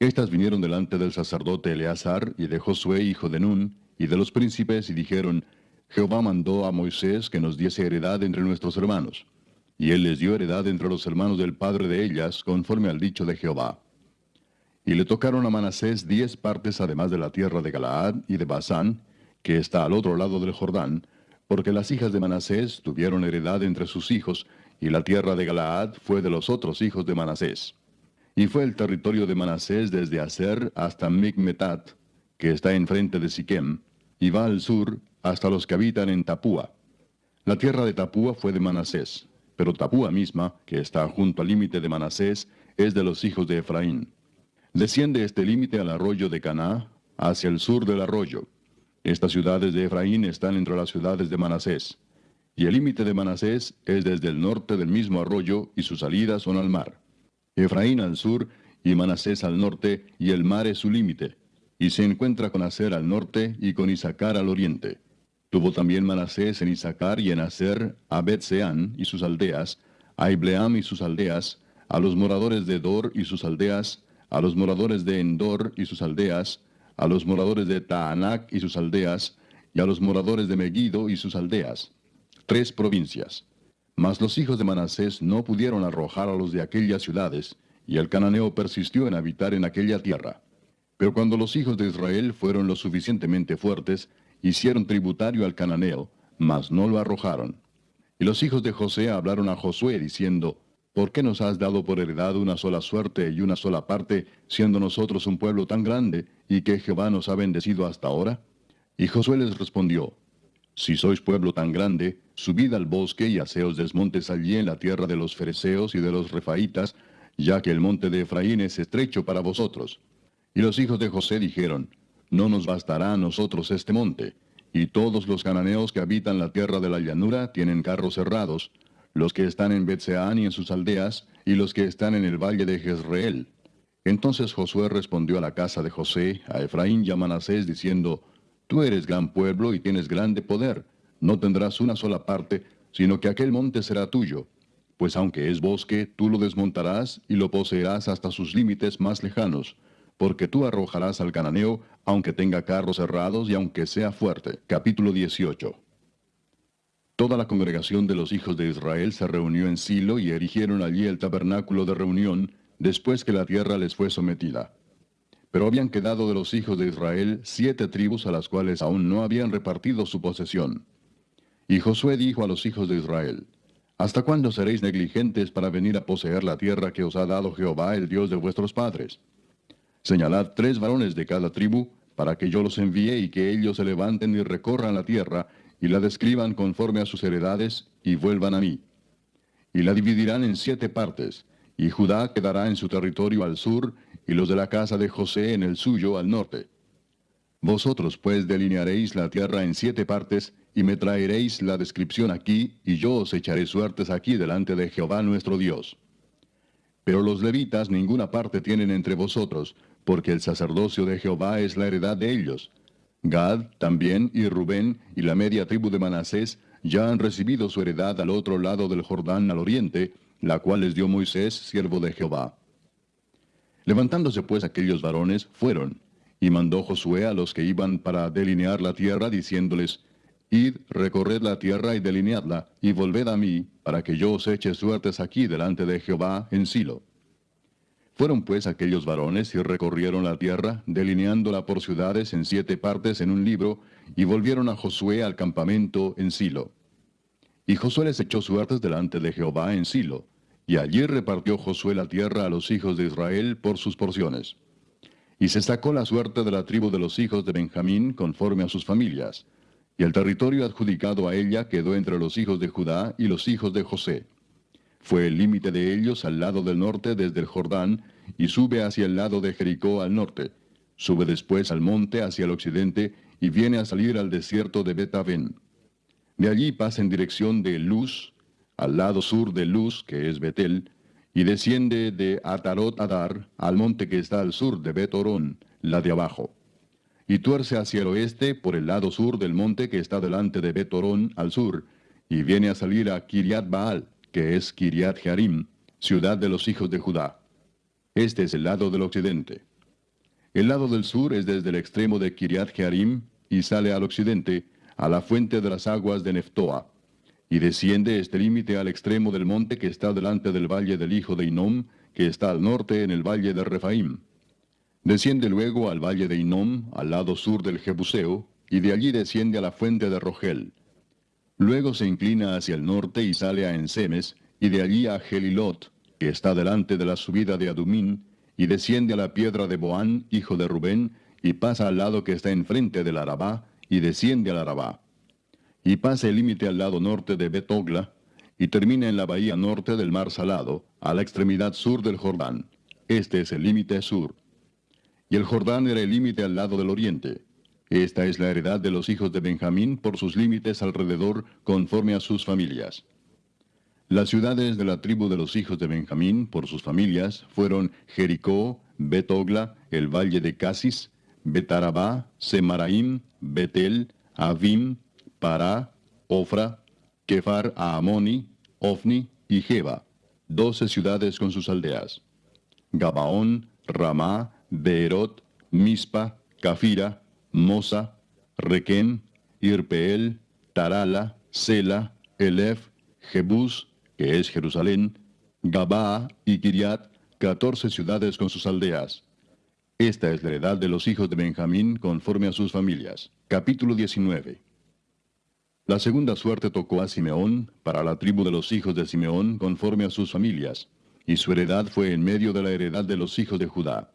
Estas vinieron delante del sacerdote Eleazar y de Josué, hijo de Nun, y de los príncipes, y dijeron: Jehová mandó a Moisés que nos diese heredad entre nuestros hermanos. Y él les dio heredad entre los hermanos del padre de ellas, conforme al dicho de Jehová. Y le tocaron a Manasés 10 partes además de la tierra de Galaad y de Basán, que está al otro lado del Jordán, porque las hijas de Manasés tuvieron heredad entre sus hijos, y la tierra de Galaad fue de los otros hijos de Manasés. Y fue el territorio de Manasés desde Aser hasta Micmetat, que está enfrente de Siquem, y va al sur hasta los que habitan en Tapúa. La tierra de Tapúa fue de Manasés, pero Tapúa misma, que está junto al límite de Manasés, es de los hijos de Efraín. Desciende este límite al arroyo de Caná, hacia el sur del arroyo. Estas ciudades de Efraín están entre las ciudades de Manasés. Y el límite de Manasés es desde el norte del mismo arroyo, y sus salidas son al mar. Efraín al sur, y Manasés al norte, y el mar es su límite. Y se encuentra con Aser al norte, y con Isacar al oriente. Tuvo también Manasés en Isacar y en Aser a Bet-Seán y sus aldeas, a Ibleam y sus aldeas, a los moradores de Dor y sus aldeas, a los moradores de Endor y sus aldeas, a los moradores de Taanac y sus aldeas, y a los moradores de Megiddo y sus aldeas. 3 provincias. Mas los hijos de Manasés no pudieron arrojar a los de aquellas ciudades, y el cananeo persistió en habitar en aquella tierra. Pero cuando los hijos de Israel fueron lo suficientemente fuertes, hicieron tributario al cananeo, mas no lo arrojaron. Y los hijos de José hablaron a Josué, diciendo: ¿Por qué nos has dado por heredad una sola suerte y una sola parte, siendo nosotros un pueblo tan grande, y que Jehová nos ha bendecido hasta ahora? Y Josué les respondió: Si sois pueblo tan grande, subid al bosque y haceos desmontes allí en la tierra de los fereceos y de los refaitas, ya que el monte de Efraín es estrecho para vosotros. Y los hijos de José dijeron: No nos bastará a nosotros este monte, y todos los cananeos que habitan la tierra de la llanura tienen carros cerrados, los que están en Bet-Seán y en sus aldeas, y los que están en el valle de Jezreel. Entonces Josué respondió a la casa de José, a Efraín y a Manasés, diciendo: Tú eres gran pueblo y tienes grande poder, no tendrás una sola parte, sino que aquel monte será tuyo. Pues aunque es bosque, tú lo desmontarás y lo poseerás hasta sus límites más lejanos, porque tú arrojarás al cananeo, aunque tenga carros cerrados y aunque sea fuerte. Capítulo 18. Toda la congregación de los hijos de Israel se reunió en Silo y erigieron allí el tabernáculo de reunión, después que la tierra les fue sometida. Pero habían quedado de los hijos de Israel 7 tribus a las cuales aún no habían repartido su posesión. Y Josué dijo a los hijos de Israel: ¿Hasta cuándo seréis negligentes para venir a poseer la tierra que os ha dado Jehová, el Dios de vuestros padres? Señalad 3 varones de cada tribu, para que yo los envíe y que ellos se levanten y recorran la tierra, y la describan conforme a sus heredades, y vuelvan a mí. Y la dividirán en 7 partes, y Judá quedará en su territorio al sur, y los de la casa de José en el suyo al norte. Vosotros pues delinearéis la tierra en 7 partes, y me traeréis la descripción aquí, y yo os echaré suertes aquí delante de Jehová nuestro Dios. Pero los levitas ninguna parte tienen entre vosotros, porque el sacerdocio de Jehová es la heredad de ellos. Gad también y Rubén y la media tribu de Manasés ya han recibido su heredad al otro lado del Jordán al oriente, la cual les dio Moisés, siervo de Jehová. Levantándose pues aquellos varones, fueron, y mandó Josué a los que iban para delinear la tierra, diciéndoles: Id, recorred la tierra y delineadla, y volved a mí, para que yo os eche suertes aquí delante de Jehová en Silo. Fueron pues aquellos varones y recorrieron la tierra, delineándola por ciudades en 7 partes en un libro, y volvieron a Josué al campamento en Silo. Y Josué les echó suertes delante de Jehová en Silo, Y allí repartió Josué la tierra a los hijos de Israel por sus porciones. Y se sacó la suerte de la tribu de los hijos de Benjamín conforme a sus familias. Y el territorio adjudicado a ella quedó entre los hijos de Judá y los hijos de José. Fue el límite de ellos al lado del norte desde el Jordán, y sube hacia el lado de Jericó al norte. Sube después al monte hacia el occidente, y viene a salir al desierto de Bet-Aven. De allí pasa en dirección de Luz, al lado sur de Luz, que es Betel, y desciende de Atarot Adar al monte que está al sur de Bet-Orón, la de abajo. Y tuerce hacia el oeste por el lado sur del monte que está delante de Bet-Orón al sur, y viene a salir a Kiriat Baal, que es Kiriat Jearim, ciudad de los hijos de Judá. Este es el lado del occidente. El lado del sur es desde el extremo de Kiriat Jearim, y sale al occidente, a la fuente de las aguas de Neftoa, y desciende este límite al extremo del monte que está delante del valle del hijo de Hinnom, que está al norte en el valle de Refaim. Desciende luego al valle de Hinnom, al lado sur del Jebuseo, y de allí desciende a la fuente de Rogel. Luego se inclina hacia el norte y sale a Ensemes, y de allí a Gelilot, que está delante de la subida de Adumín, y desciende a la piedra de Boán, hijo de Rubén, y pasa al lado que está enfrente del Arabá, y desciende al Arabá. Y pasa el límite al lado norte de Bet-Ogla, y termina en la bahía norte del mar Salado, a la extremidad sur del Jordán. Este es el límite sur. Y el Jordán era el límite al lado del oriente. Esta es la heredad de los hijos de Benjamín por sus límites alrededor, conforme a sus familias. Las ciudades de la tribu de los hijos de Benjamín, por sus familias, fueron Jericó, Bet-Ogla, el valle de Casis, Bet-Arabá, Semaraim, Betel, Avim, Pará, Ofra, Kefar Aamoni, Ofni y Geba, 12 ciudades con sus aldeas. Gabaón, Ramá, Beerot, Mispa, Cafira, Mosa, Requem, Irpeel, Tarala, Sela, Elef, Jebús, que es Jerusalén, Gabaa y Kiriat, 14 ciudades con sus aldeas. Esta es la heredad de los hijos de Benjamín conforme a sus familias. Capítulo 19. La segunda suerte tocó a Simeón, para la tribu de los hijos de Simeón conforme a sus familias, y su heredad fue en medio de la heredad de los hijos de Judá.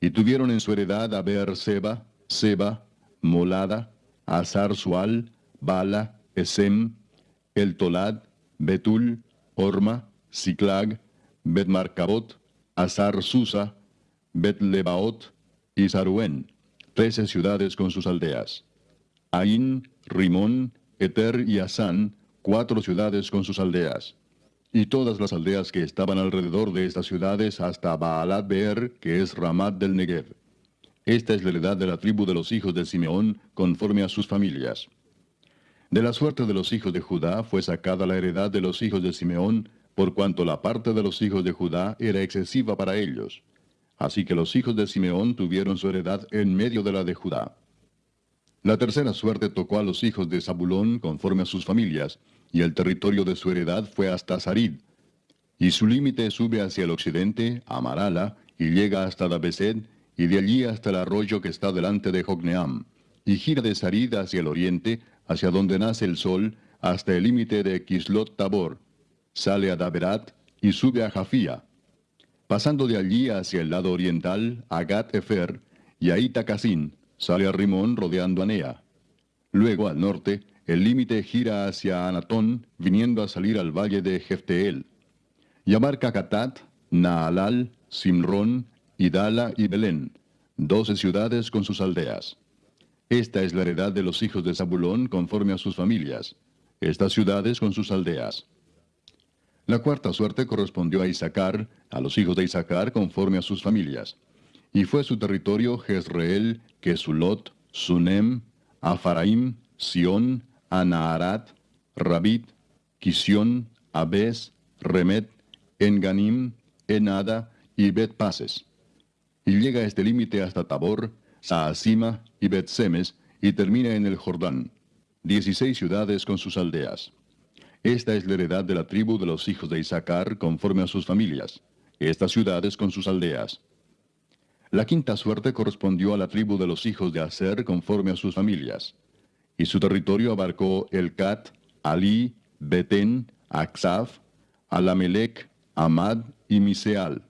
Y tuvieron en su heredad a Beer-seba, Seba, Molada, Azar-Sual, Bala, Esem, El Tolad, Betul, Orma, Siclag, Bet-Marcabot, Azar-Susa, Bet-Lebaot y Saruen, 13 ciudades con sus aldeas. Ain, Rimón, Eter y Asán, 4 ciudades con sus aldeas. Y todas las aldeas que estaban alrededor de estas ciudades hasta Baalat Beer, que es Ramat del Negev. Esta es la heredad de la tribu de los hijos de Simeón, conforme a sus familias. De la suerte de los hijos de Judá fue sacada la heredad de los hijos de Simeón, por cuanto la parte de los hijos de Judá era excesiva para ellos. Así que los hijos de Simeón tuvieron su heredad en medio de la de Judá. La tercera suerte tocó a los hijos de Zabulón conforme a sus familias, y el territorio de su heredad fue hasta Sarid. Y su límite sube hacia el occidente, a Marala, y llega hasta Dabesed, y de allí hasta el arroyo que está delante de Jocneam, y gira de Sarid hacia el oriente, hacia donde nace el sol, hasta el límite de Kislot Tabor. Sale a Daberat, y sube a Jafía. Pasando de allí hacia el lado oriental, a Gat-Efer, y a Itacasin, sale a Rimón rodeando a Nea. Luego, al norte, el límite gira hacia Anatón, viniendo a salir al valle de Jefteel. Y abarca Catat, Naalal, Simrón, Idala y Belén, 12 ciudades con sus aldeas. Esta es la heredad de los hijos de Zabulón conforme a sus familias, estas ciudades con sus aldeas. La cuarta suerte correspondió a Isaacar, a los hijos de Isaacar conforme a sus familias. Y fue su territorio Jezreel, Kesulot, Sunem, Afaraim, Sión, Anaharat, Rabit, Kisión, Abes, Remet, Enganim, Enada y Bet-Pases. Y llega a este límite hasta Tabor, Saasima y Bet-Semes, y termina en el Jordán, 16 ciudades con sus aldeas. Esta es la heredad de la tribu de los hijos de Isaacar conforme a sus familias, estas ciudades con sus aldeas. La quinta suerte correspondió a la tribu de los hijos de Aser conforme a sus familias, y su territorio abarcó Elcat, Ali, Betén, Aksaf, Alamelec, Amad y Miseal,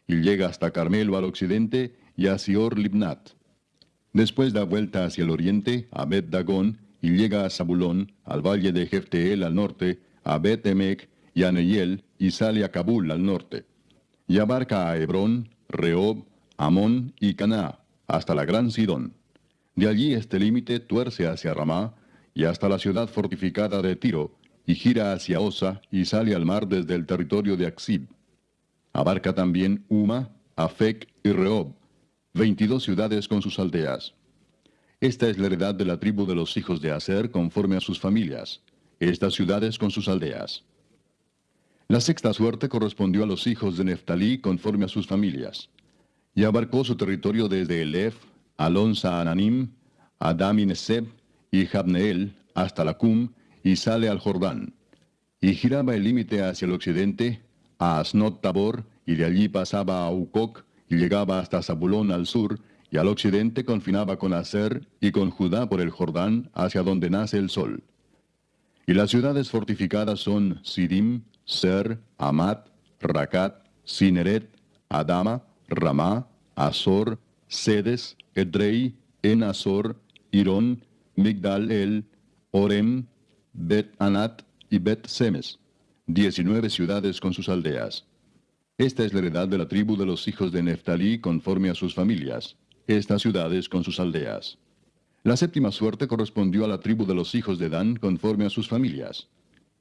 y llega hasta Carmelo al occidente y a Sior Libnat. Después da vuelta hacia el oriente a Bet Dagón y llega a Zabulón, al valle de Jefteel al norte, a Bet Emec y a Neiel, y sale a Cabul al norte. Y abarca a Hebrón, Rehob, Amón y Caná, hasta la gran Sidón. De allí este límite tuerce hacia Ramá, y hasta la ciudad fortificada de Tiro, y gira hacia Osa, y sale al mar desde el territorio de Aksib. Abarca también Uma, Afec y Rehob, 22 ciudades con sus aldeas. Esta es la heredad de la tribu de los hijos de Aser conforme a sus familias, estas ciudades con sus aldeas. La sexta suerte correspondió a los hijos de Neftalí conforme a sus familias, y abarcó su territorio desde Elef, Alon Saananim, Adam y Neseb, y Jabneel, hasta Lacum, y sale al Jordán. Y giraba el límite hacia el occidente, a Asnot Tabor, y de allí pasaba a Ucoc, y llegaba hasta Zabulón al sur, y al occidente confinaba con Aser y con Judá por el Jordán, hacia donde nace el sol. Y las ciudades fortificadas son Sidim, Ser, Amat, Racat, Cineret, Adama, Ramá, Azor, Sedes, Edrei, En-Azor, Irón, Migdal-El, Orem, Bet-Anat y Bet-Semes, 19 ciudades con sus aldeas. Esta es la heredad de la tribu de los hijos de Neftalí conforme a sus familias, estas ciudades con sus aldeas. La séptima suerte correspondió a la tribu de los hijos de Dan conforme a sus familias,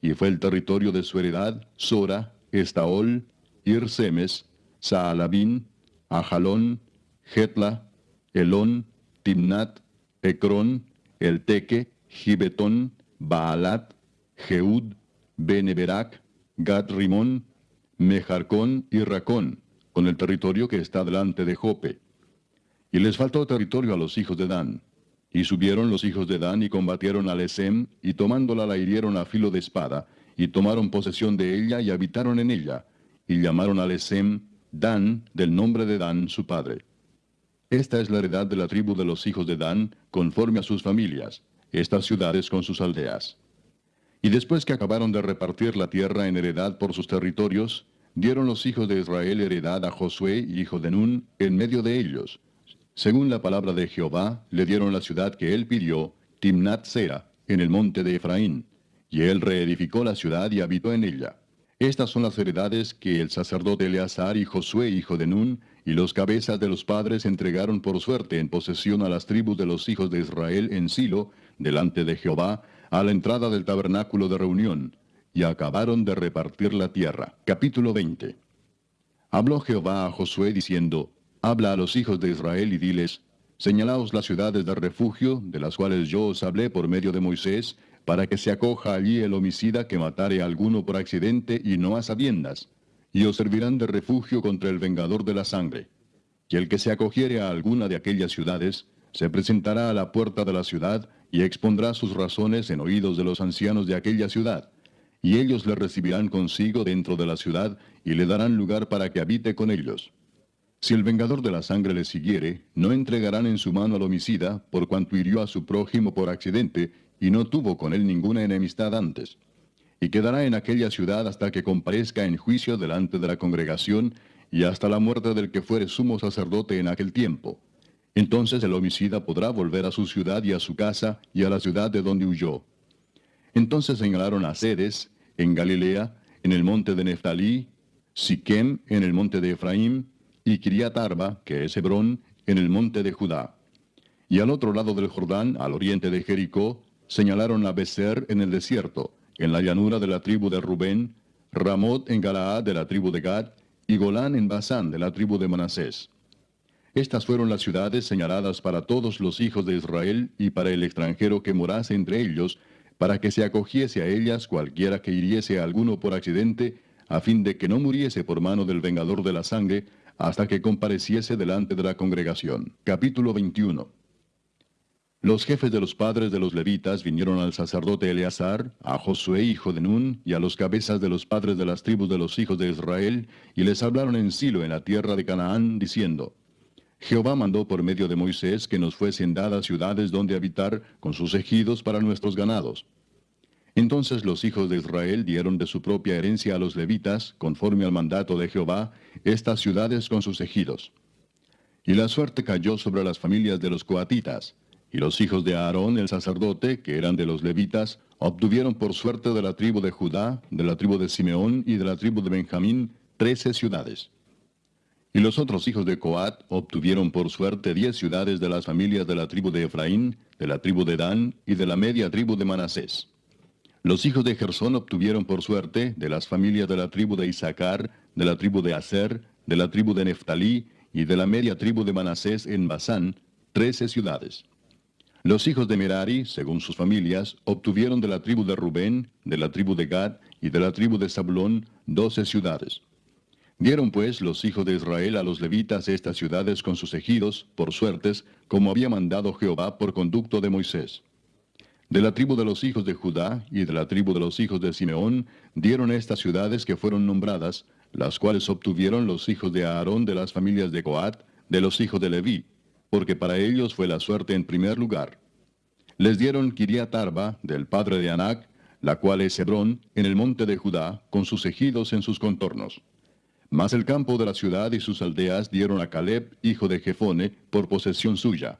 y fue el territorio de su heredad Sora, Estaol, Ir-Semes, Saalabín, Ajalón, Jetla, Elón, Timnat, Ecrón, Elteque, Gibetón, Baalat, Jeud, Beneberac, Gat-Rimón, Mejarcón y Racón, con el territorio que está delante de Jope. Y les faltó territorio a los hijos de Dan. Y subieron los hijos de Dan y combatieron a Lesem, y tomándola la hirieron a filo de espada, y tomaron posesión de ella y habitaron en ella, y llamaron a Lesem Dan, del nombre de Dan su padre. Esta es la heredad de la tribu de los hijos de Dan, conforme a sus familias, estas ciudades con sus aldeas. Y después que acabaron de repartir la tierra en heredad por sus territorios, dieron los hijos de Israel heredad a Josué, hijo de Nun, en medio de ellos. Según la palabra de Jehová, le dieron la ciudad que él pidió, Timnat Sera, en el monte de Efraín. Y él reedificó la ciudad y habitó en ella. Estas son las heredades que el sacerdote Eleazar y Josué, hijo de Nun, y los cabezas de los padres entregaron por suerte en posesión a las tribus de los hijos de Israel en Silo, delante de Jehová, a la entrada del tabernáculo de reunión, y acabaron de repartir la tierra. Capítulo 20. Habló Jehová a Josué diciendo, habla a los hijos de Israel y diles, señalaos las ciudades de refugio, de las cuales yo os hablé por medio de Moisés, para que se acoja allí el homicida que matare a alguno por accidente y no a sabiendas, y os servirán de refugio contra el vengador de la sangre. Y el que se acogiere a alguna de aquellas ciudades, se presentará a la puerta de la ciudad, y expondrá sus razones en oídos de los ancianos de aquella ciudad, y ellos le recibirán consigo dentro de la ciudad, y le darán lugar para que habite con ellos. Si el vengador de la sangre le siguiere, no entregarán en su mano al homicida, por cuanto hirió a su prójimo por accidente, y no tuvo con él ninguna enemistad antes. Y quedará en aquella ciudad hasta que comparezca en juicio delante de la congregación, y hasta la muerte del que fuere sumo sacerdote en aquel tiempo. Entonces el homicida podrá volver a su ciudad y a su casa, y a la ciudad de donde huyó. Entonces señalaron a Sedes, en Galilea, en el monte de Neftalí, Siquem, en el monte de Efraín, y Kiriat Arba, que es Hebrón, en el monte de Judá. Y al otro lado del Jordán, al oriente de Jericó, señalaron a Beser en el desierto, en la llanura de la tribu de Rubén, Ramot en Galaad de la tribu de Gad, y Golán en Basán de la tribu de Manasés. Estas fueron las ciudades señaladas para todos los hijos de Israel y para el extranjero que morase entre ellos, para que se acogiese a ellas cualquiera que hiriese a alguno por accidente, a fin de que no muriese por mano del vengador de la sangre, hasta que compareciese delante de la congregación. Capítulo 21. Los jefes de los padres de los levitas vinieron al sacerdote Eleazar, a Josué hijo de Nun, y a los cabezas de los padres de las tribus de los hijos de Israel, y les hablaron en Silo en la tierra de Canaán, diciendo, Jehová mandó por medio de Moisés que nos fuesen dadas ciudades donde habitar, con sus ejidos para nuestros ganados. Entonces los hijos de Israel dieron de su propia herencia a los levitas, conforme al mandato de Jehová, estas ciudades con sus ejidos. Y la suerte cayó sobre las familias de los coatitas, y los hijos de Aarón el sacerdote, que eran de los levitas, obtuvieron por suerte de la tribu de Judá, de la tribu de Simeón y de la tribu de Benjamín 13 ciudades. Y los otros hijos de Coat obtuvieron por suerte 10 ciudades de las familias de la tribu de Efraín, de la tribu de Dan y de la media tribu de Manasés. Los hijos de Gersón obtuvieron por suerte de las familias de la tribu de Isaacar, de la tribu de Aser, de la tribu de Neftalí y de la media tribu de Manasés en Basán, 13 ciudades. Los hijos de Merari, según sus familias, obtuvieron de la tribu de Rubén, de la tribu de Gad y de la tribu de Zabulón 12 ciudades. Dieron pues los hijos de Israel a los levitas estas ciudades con sus ejidos, por suertes, como había mandado Jehová por conducto de Moisés. De la tribu de los hijos de Judá y de la tribu de los hijos de Simeón dieron estas ciudades que fueron nombradas, las cuales obtuvieron los hijos de Aarón de las familias de Coat, de los hijos de Leví, porque para ellos fue la suerte en primer lugar. Les dieron Kiriat Arba, del padre de Anac, la cual es Hebrón, en el monte de Judá, con sus ejidos en sus contornos. Mas el campo de la ciudad y sus aldeas dieron a Caleb, hijo de Jefone, por posesión suya.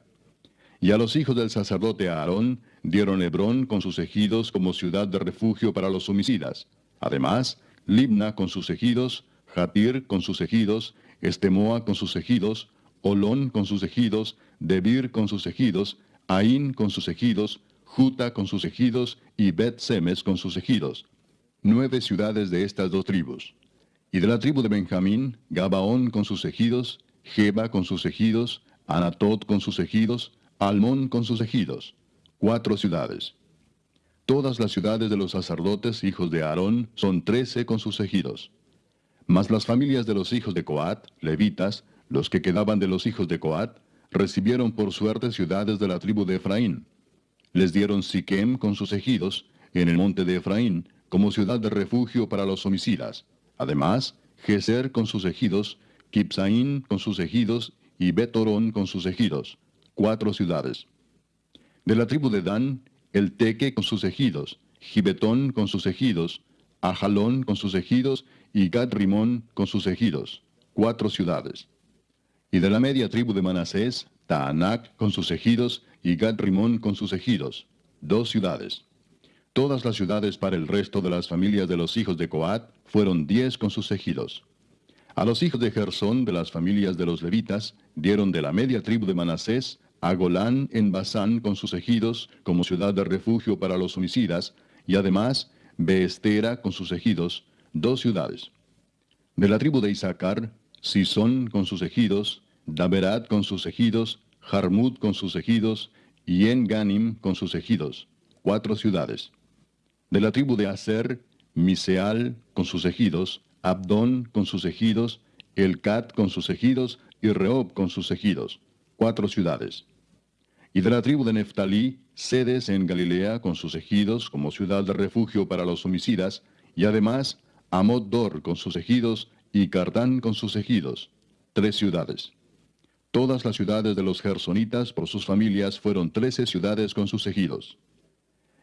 Y a los hijos del sacerdote Aarón dieron Hebrón con sus ejidos como ciudad de refugio para los homicidas. Además, Libna con sus ejidos, Jatir con sus ejidos, Estemoa con sus ejidos, Olón con sus ejidos, Debir con sus ejidos, Aín con sus ejidos, Juta con sus ejidos y Bet-Semes con sus ejidos. 9 ciudades de estas dos tribus. Y de la tribu de Benjamín, Gabaón con sus ejidos, Geba con sus ejidos, Anatot con sus ejidos, Almón con sus ejidos. 4 ciudades. Todas las ciudades de los sacerdotes, hijos de Aarón, son 13 con sus ejidos. Mas las familias de los hijos de Coat, levitas, los que quedaban de los hijos de Coat, recibieron por suerte ciudades de la tribu de Efraín. Les dieron Siquem con sus ejidos, en el monte de Efraín, como ciudad de refugio para los homicidas. Además, Geser con sus ejidos, Kipsaín con sus ejidos y Betorón con sus ejidos. 4 ciudades. De la tribu de Dan, el Teque con sus ejidos, Gibetón con sus ejidos, Ajalón con sus ejidos y Gad-Rimón con sus ejidos. 4 ciudades. Y de la media tribu de Manasés, Taanac con sus ejidos y Gad-Rimón con sus ejidos. 2 ciudades. Todas las ciudades para el resto de las familias de los hijos de Coat fueron 10 con sus ejidos. A los hijos de Gersón de las familias de los levitas dieron de la media tribu de Manasés a Golán en Basán con sus ejidos como ciudad de refugio para los homicidas, y además Beestera con sus ejidos, 2 ciudades. De la tribu de Isaacar, Sisón con sus ejidos, Daberat con sus ejidos, Jarmut con sus ejidos, y En-Ganim con sus ejidos, 4 ciudades. De la tribu de Aser, Miseal con sus ejidos, Abdón con sus ejidos, Elcat con sus ejidos y Rehob con sus ejidos, 4 ciudades. Y de la tribu de Neftalí, Sedes en Galilea con sus ejidos como ciudad de refugio para los homicidas, y además Amot-Dor con sus ejidos y Cardán con sus ejidos, 3 ciudades. Todas las ciudades de los gersonitas por sus familias fueron 13 ciudades con sus ejidos.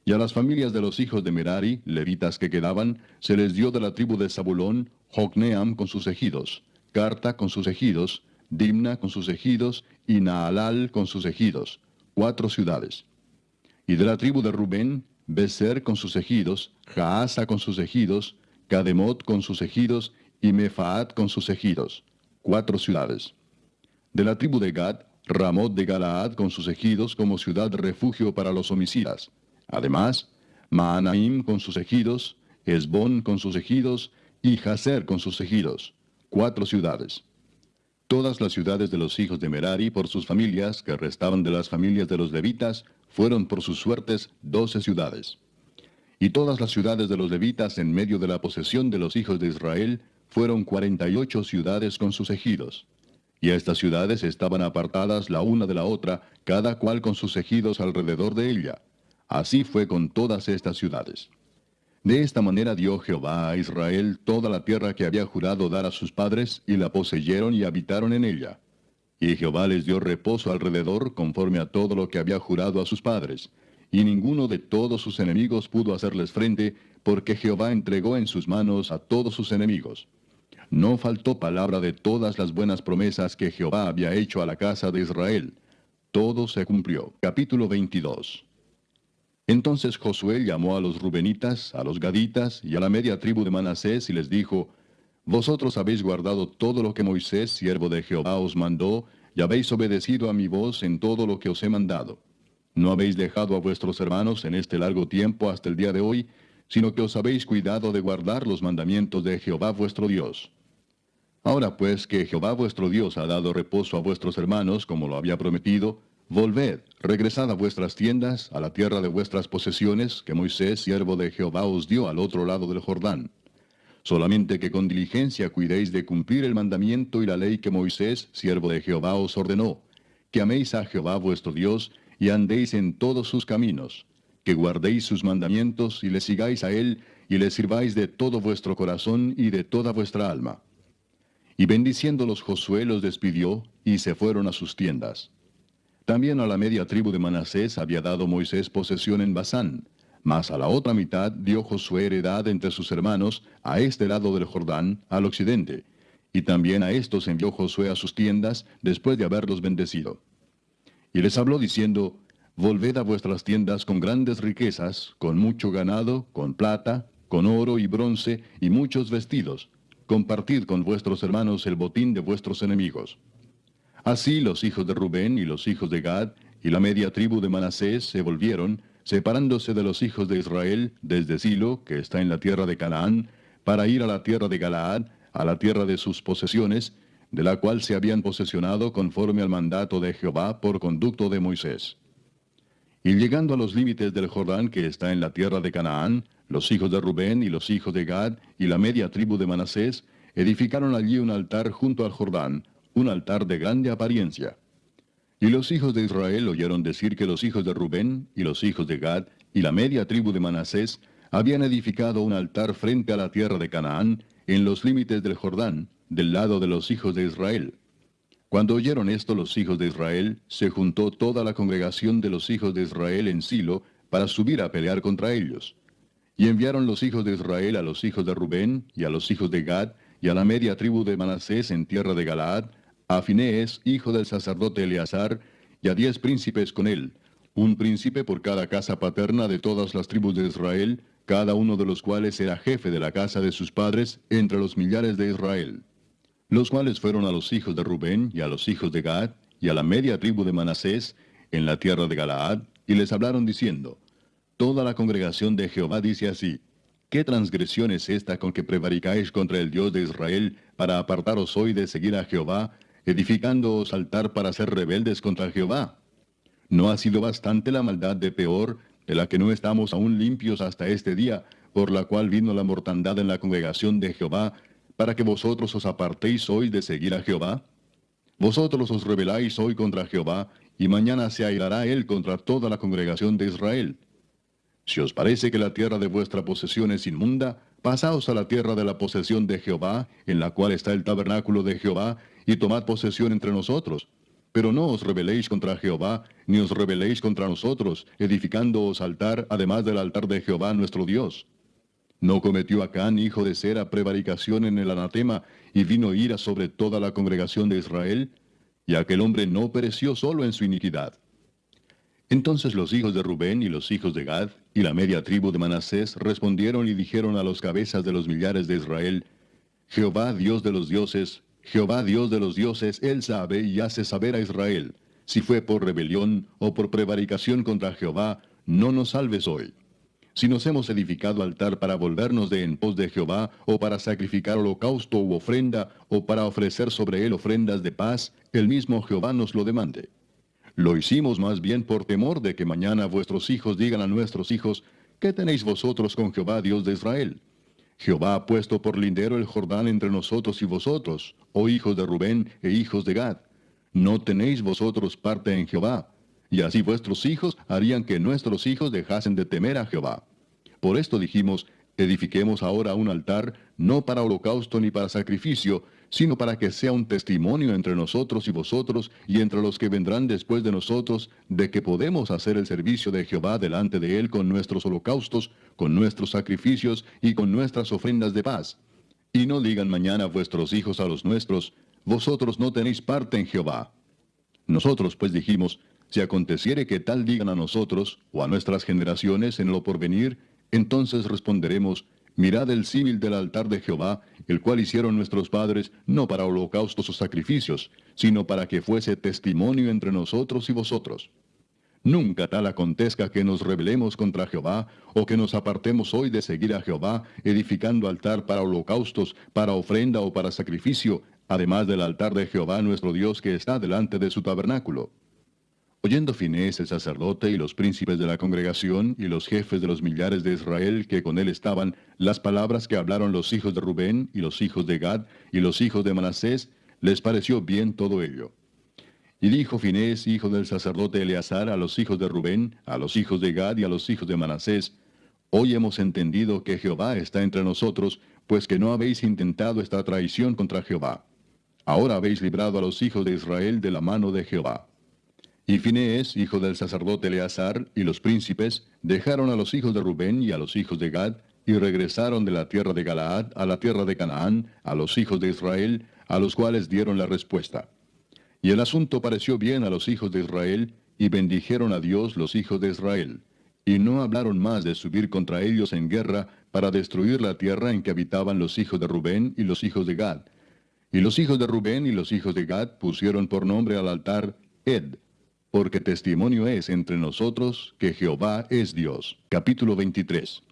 Y a las familias de los hijos de Merari, levitas que quedaban, se les dio de la tribu de Zabulón, Jocneam con sus ejidos, Carta con sus ejidos, Dimna con sus ejidos y Naalal con sus ejidos, 4 ciudades. Y de la tribu de Rubén, Beser con sus ejidos, Jaasa con sus ejidos, Cademot con sus ejidos y Mefaat con sus ejidos, 4 ciudades. De la tribu de Gad, Ramot de Galaad con sus ejidos como ciudad de refugio para los homicidas. Además, Maanaim con sus ejidos, Esbón con sus ejidos y Jazer con sus ejidos, 4 ciudades. Todas las ciudades de los hijos de Merari por sus familias, que restaban de las familias de los levitas, fueron por sus suertes 12 ciudades. Y todas las ciudades de los levitas en medio de la posesión de los hijos de Israel fueron 48 ciudades con sus ejidos. Y estas ciudades estaban apartadas la una de la otra, cada cual con sus ejidos alrededor de ella. Así fue con todas estas ciudades. De esta manera dio Jehová a Israel toda la tierra que había jurado dar a sus padres, y la poseyeron y habitaron en ella. Y Jehová les dio reposo alrededor, conforme a todo lo que había jurado a sus padres. y ninguno de todos sus enemigos pudo hacerles frente, porque Jehová entregó en sus manos a todos sus enemigos. No faltó palabra de todas las buenas promesas que Jehová había hecho a la casa de Israel. Todo se cumplió. Capítulo 22. Entonces Josué llamó a los rubenitas, a los gaditas y a la media tribu de Manasés y les dijo: Vosotros habéis guardado todo lo que Moisés, siervo de Jehová, os mandó, y habéis obedecido a mi voz en todo lo que os he mandado. No habéis dejado a vuestros hermanos en este largo tiempo hasta el día de hoy, sino que os habéis cuidado de guardar los mandamientos de Jehová vuestro Dios. Ahora pues que Jehová vuestro Dios ha dado reposo a vuestros hermanos, como lo había prometido, volved, regresad a vuestras tiendas, a la tierra de vuestras posesiones, que Moisés, siervo de Jehová, os dio al otro lado del Jordán. Solamente que con diligencia cuidéis de cumplir el mandamiento y la ley que Moisés, siervo de Jehová, os ordenó, que améis a Jehová vuestro Dios, y andéis en todos sus caminos, que guardéis sus mandamientos, y le sigáis a él, y le sirváis de todo vuestro corazón y de toda vuestra alma. Y bendiciéndolos Josué los despidió, y se fueron a sus tiendas. También a la media tribu de Manasés había dado Moisés posesión en Basán, mas a la otra mitad dio Josué heredad entre sus hermanos, a este lado del Jordán, al occidente, y también a estos envió Josué a sus tiendas, después de haberlos bendecido. Y les habló diciendo: Volved a vuestras tiendas con grandes riquezas, con mucho ganado, con plata, con oro y bronce, y muchos vestidos. Compartid con vuestros hermanos el botín de vuestros enemigos. Así los hijos de Rubén y los hijos de Gad y la media tribu de Manasés se volvieron, separándose de los hijos de Israel desde Silo, que está en la tierra de Canaán, para ir a la tierra de Galaad, a la tierra de sus posesiones, de la cual se habían posesionado conforme al mandato de Jehová por conducto de Moisés. Y llegando a los límites del Jordán que está en la tierra de Canaán, los hijos de Rubén y los hijos de Gad y la media tribu de Manasés edificaron allí un altar junto al Jordán, un altar de grande apariencia. Y los hijos de Israel oyeron decir que los hijos de Rubén y los hijos de Gad y la media tribu de Manasés habían edificado un altar frente a la tierra de Canaán, en los límites del Jordán, del lado de los hijos de Israel. Cuando oyeron esto los hijos de Israel, se juntó toda la congregación de los hijos de Israel en Silo para subir a pelear contra ellos. Y enviaron los hijos de Israel a los hijos de Rubén y a los hijos de Gad y a la media tribu de Manasés en tierra de Galaad, a Finees, hijo del sacerdote Eleazar, y a 10 príncipes con él, un príncipe por cada casa paterna de todas las tribus de Israel, cada uno de los cuales era jefe de la casa de sus padres entre los millares de Israel. Los cuales fueron a los hijos de Rubén y a los hijos de Gad y a la media tribu de Manasés en la tierra de Galaad, y les hablaron diciendo: Toda la congregación de Jehová dice así: ¿Qué transgresión es esta con que prevaricáis contra el Dios de Israel para apartaros hoy de seguir a Jehová, edificándoos altar para ser rebeldes contra Jehová? ¿No ha sido bastante la maldad de Peor, de la que no estamos aún limpios hasta este día, por la cual vino la mortandad en la congregación de Jehová, para que vosotros os apartéis hoy de seguir a Jehová? Vosotros os rebeláis hoy contra Jehová, y mañana se airará él contra toda la congregación de Israel. Si os parece que la tierra de vuestra posesión es inmunda, pasaos a la tierra de la posesión de Jehová, en la cual está el tabernáculo de Jehová, y tomad posesión entre nosotros. Pero no os rebeléis contra Jehová, ni os rebeléis contra nosotros, edificándoos altar, además del altar de Jehová nuestro Dios. ¿No cometió Acán, hijo de Sera, prevaricación en el anatema, y vino ira sobre toda la congregación de Israel? Y aquel hombre no pereció solo en su iniquidad. Entonces los hijos de Rubén y los hijos de Gad y la media tribu de Manasés respondieron y dijeron a los cabezas de los millares de Israel: Jehová Dios de los dioses, Jehová Dios de los dioses, él sabe y hace saber a Israel, si fue por rebelión o por prevaricación contra Jehová, no nos salves hoy. Si nos hemos edificado altar para volvernos de en pos de Jehová, o para sacrificar holocausto u ofrenda, o para ofrecer sobre él ofrendas de paz, el mismo Jehová nos lo demande. Lo hicimos más bien por temor de que mañana vuestros hijos digan a nuestros hijos: ¿Qué tenéis vosotros con Jehová Dios de Israel? Jehová ha puesto por lindero el Jordán entre nosotros y vosotros, oh hijos de Rubén e hijos de Gad. No tenéis vosotros parte en Jehová. Y así vuestros hijos harían que nuestros hijos dejasen de temer a Jehová. Por esto dijimos: edifiquemos ahora un altar, no para holocausto ni para sacrificio, sino para que sea un testimonio entre nosotros y vosotros, y entre los que vendrán después de nosotros, de que podemos hacer el servicio de Jehová delante de él con nuestros holocaustos, con nuestros sacrificios y con nuestras ofrendas de paz. Y no digan mañana vuestros hijos a los nuestros, vosotros no tenéis parte en Jehová. Nosotros pues dijimos, si aconteciere que tal digan a nosotros, o a nuestras generaciones en lo porvenir, entonces responderemos, mirad el símil del altar de Jehová, el cual hicieron nuestros padres, no para holocaustos o sacrificios, sino para que fuese testimonio entre nosotros y vosotros. Nunca tal acontezca que nos rebelemos contra Jehová, o que nos apartemos hoy de seguir a Jehová, edificando altar para holocaustos, para ofrenda o para sacrificio, además del altar de Jehová nuestro Dios que está delante de su tabernáculo. Oyendo Finés el sacerdote y los príncipes de la congregación y los jefes de los millares de Israel que con él estaban, las palabras que hablaron los hijos de Rubén y los hijos de Gad y los hijos de Manasés, les pareció bien todo ello. Y dijo Finés, hijo del sacerdote Eleazar, a los hijos de Rubén, a los hijos de Gad y a los hijos de Manasés, hoy hemos entendido que Jehová está entre nosotros, pues que no habéis intentado esta traición contra Jehová. Ahora habéis librado a los hijos de Israel de la mano de Jehová. Y Finés, hijo del sacerdote Eleazar, y los príncipes, dejaron a los hijos de Rubén y a los hijos de Gad, y regresaron de la tierra de Galaad a la tierra de Canaán, a los hijos de Israel, a los cuales dieron la respuesta. Y el asunto pareció bien a los hijos de Israel, y bendijeron a Dios los hijos de Israel. Y no hablaron más de subir contra ellos en guerra para destruir la tierra en que habitaban los hijos de Rubén y los hijos de Gad. Y los hijos de Rubén y los hijos de Gad pusieron por nombre al altar Ed, porque testimonio es entre nosotros que Jehová es Dios. Capítulo 23.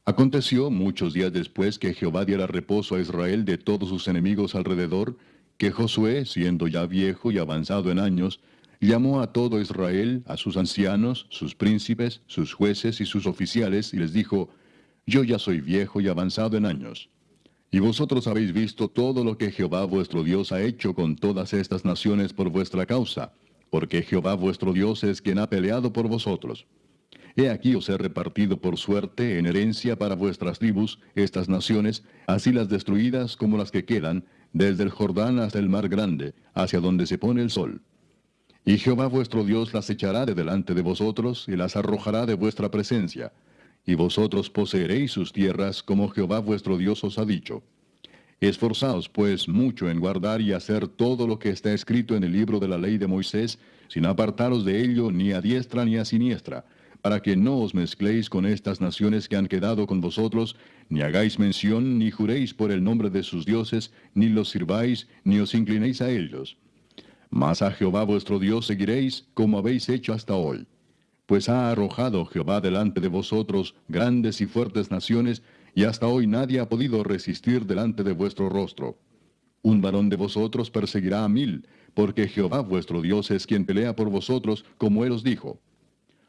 Aconteció muchos días después que Jehová diera reposo a Israel de todos sus enemigos alrededor, que Josué, siendo ya viejo y avanzado en años, llamó a todo Israel, a sus ancianos, sus príncipes, sus jueces y sus oficiales, y les dijo, yo ya soy viejo y avanzado en años. Y vosotros habéis visto todo lo que Jehová vuestro Dios ha hecho con todas estas naciones por vuestra causa, porque Jehová vuestro Dios es quien ha peleado por vosotros. He aquí os he repartido por suerte en herencia para vuestras tribus estas naciones, así las destruidas como las que quedan, desde el Jordán hasta el mar grande, hacia donde se pone el sol. Y Jehová vuestro Dios las echará de delante de vosotros, y las arrojará de vuestra presencia, y vosotros poseeréis sus tierras como Jehová vuestro Dios os ha dicho. Esforzaos, pues, mucho en guardar y hacer todo lo que está escrito en el libro de la ley de Moisés, sin apartaros de ello ni a diestra ni a siniestra, para que no os mezcléis con estas naciones que han quedado con vosotros, ni hagáis mención, ni juréis por el nombre de sus dioses, ni los sirváis, ni os inclinéis a ellos. Mas a Jehová vuestro Dios seguiréis, como habéis hecho hasta hoy. Pues ha arrojado Jehová delante de vosotros grandes y fuertes naciones, y hasta hoy nadie ha podido resistir delante de vuestro rostro. Un varón de vosotros perseguirá a 1000, porque Jehová vuestro Dios es quien pelea por vosotros, como él os dijo.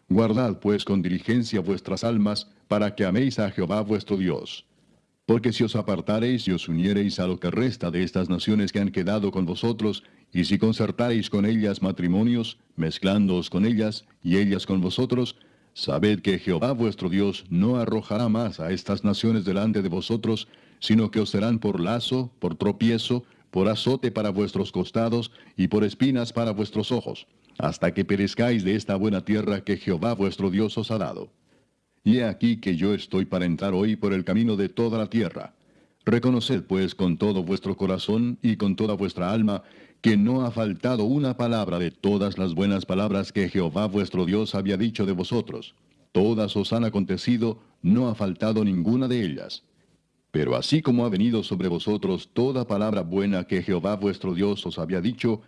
Guardad pues con diligencia vuestras almas, para que améis a Jehová vuestro Dios. Porque si os apartareis y os uniereis a lo que resta de estas naciones que han quedado con vosotros, y si concertareis con ellas matrimonios, mezclándoos con ellas, y ellas con vosotros, sabed que Jehová vuestro Dios no arrojará más a estas naciones delante de vosotros, sino que os serán por lazo, por tropiezo, por azote para vuestros costados, y por espinas para vuestros ojos, hasta que perezcáis de esta buena tierra que Jehová vuestro Dios os ha dado. Y he aquí que yo estoy para entrar hoy por el camino de toda la tierra. Reconoced pues con todo vuestro corazón y con toda vuestra alma, que no ha faltado una palabra de todas las buenas palabras que Jehová vuestro Dios había dicho de vosotros. Todas os han acontecido, no ha faltado ninguna de ellas. Pero así como ha venido sobre vosotros toda palabra buena que Jehová vuestro Dios os había dicho,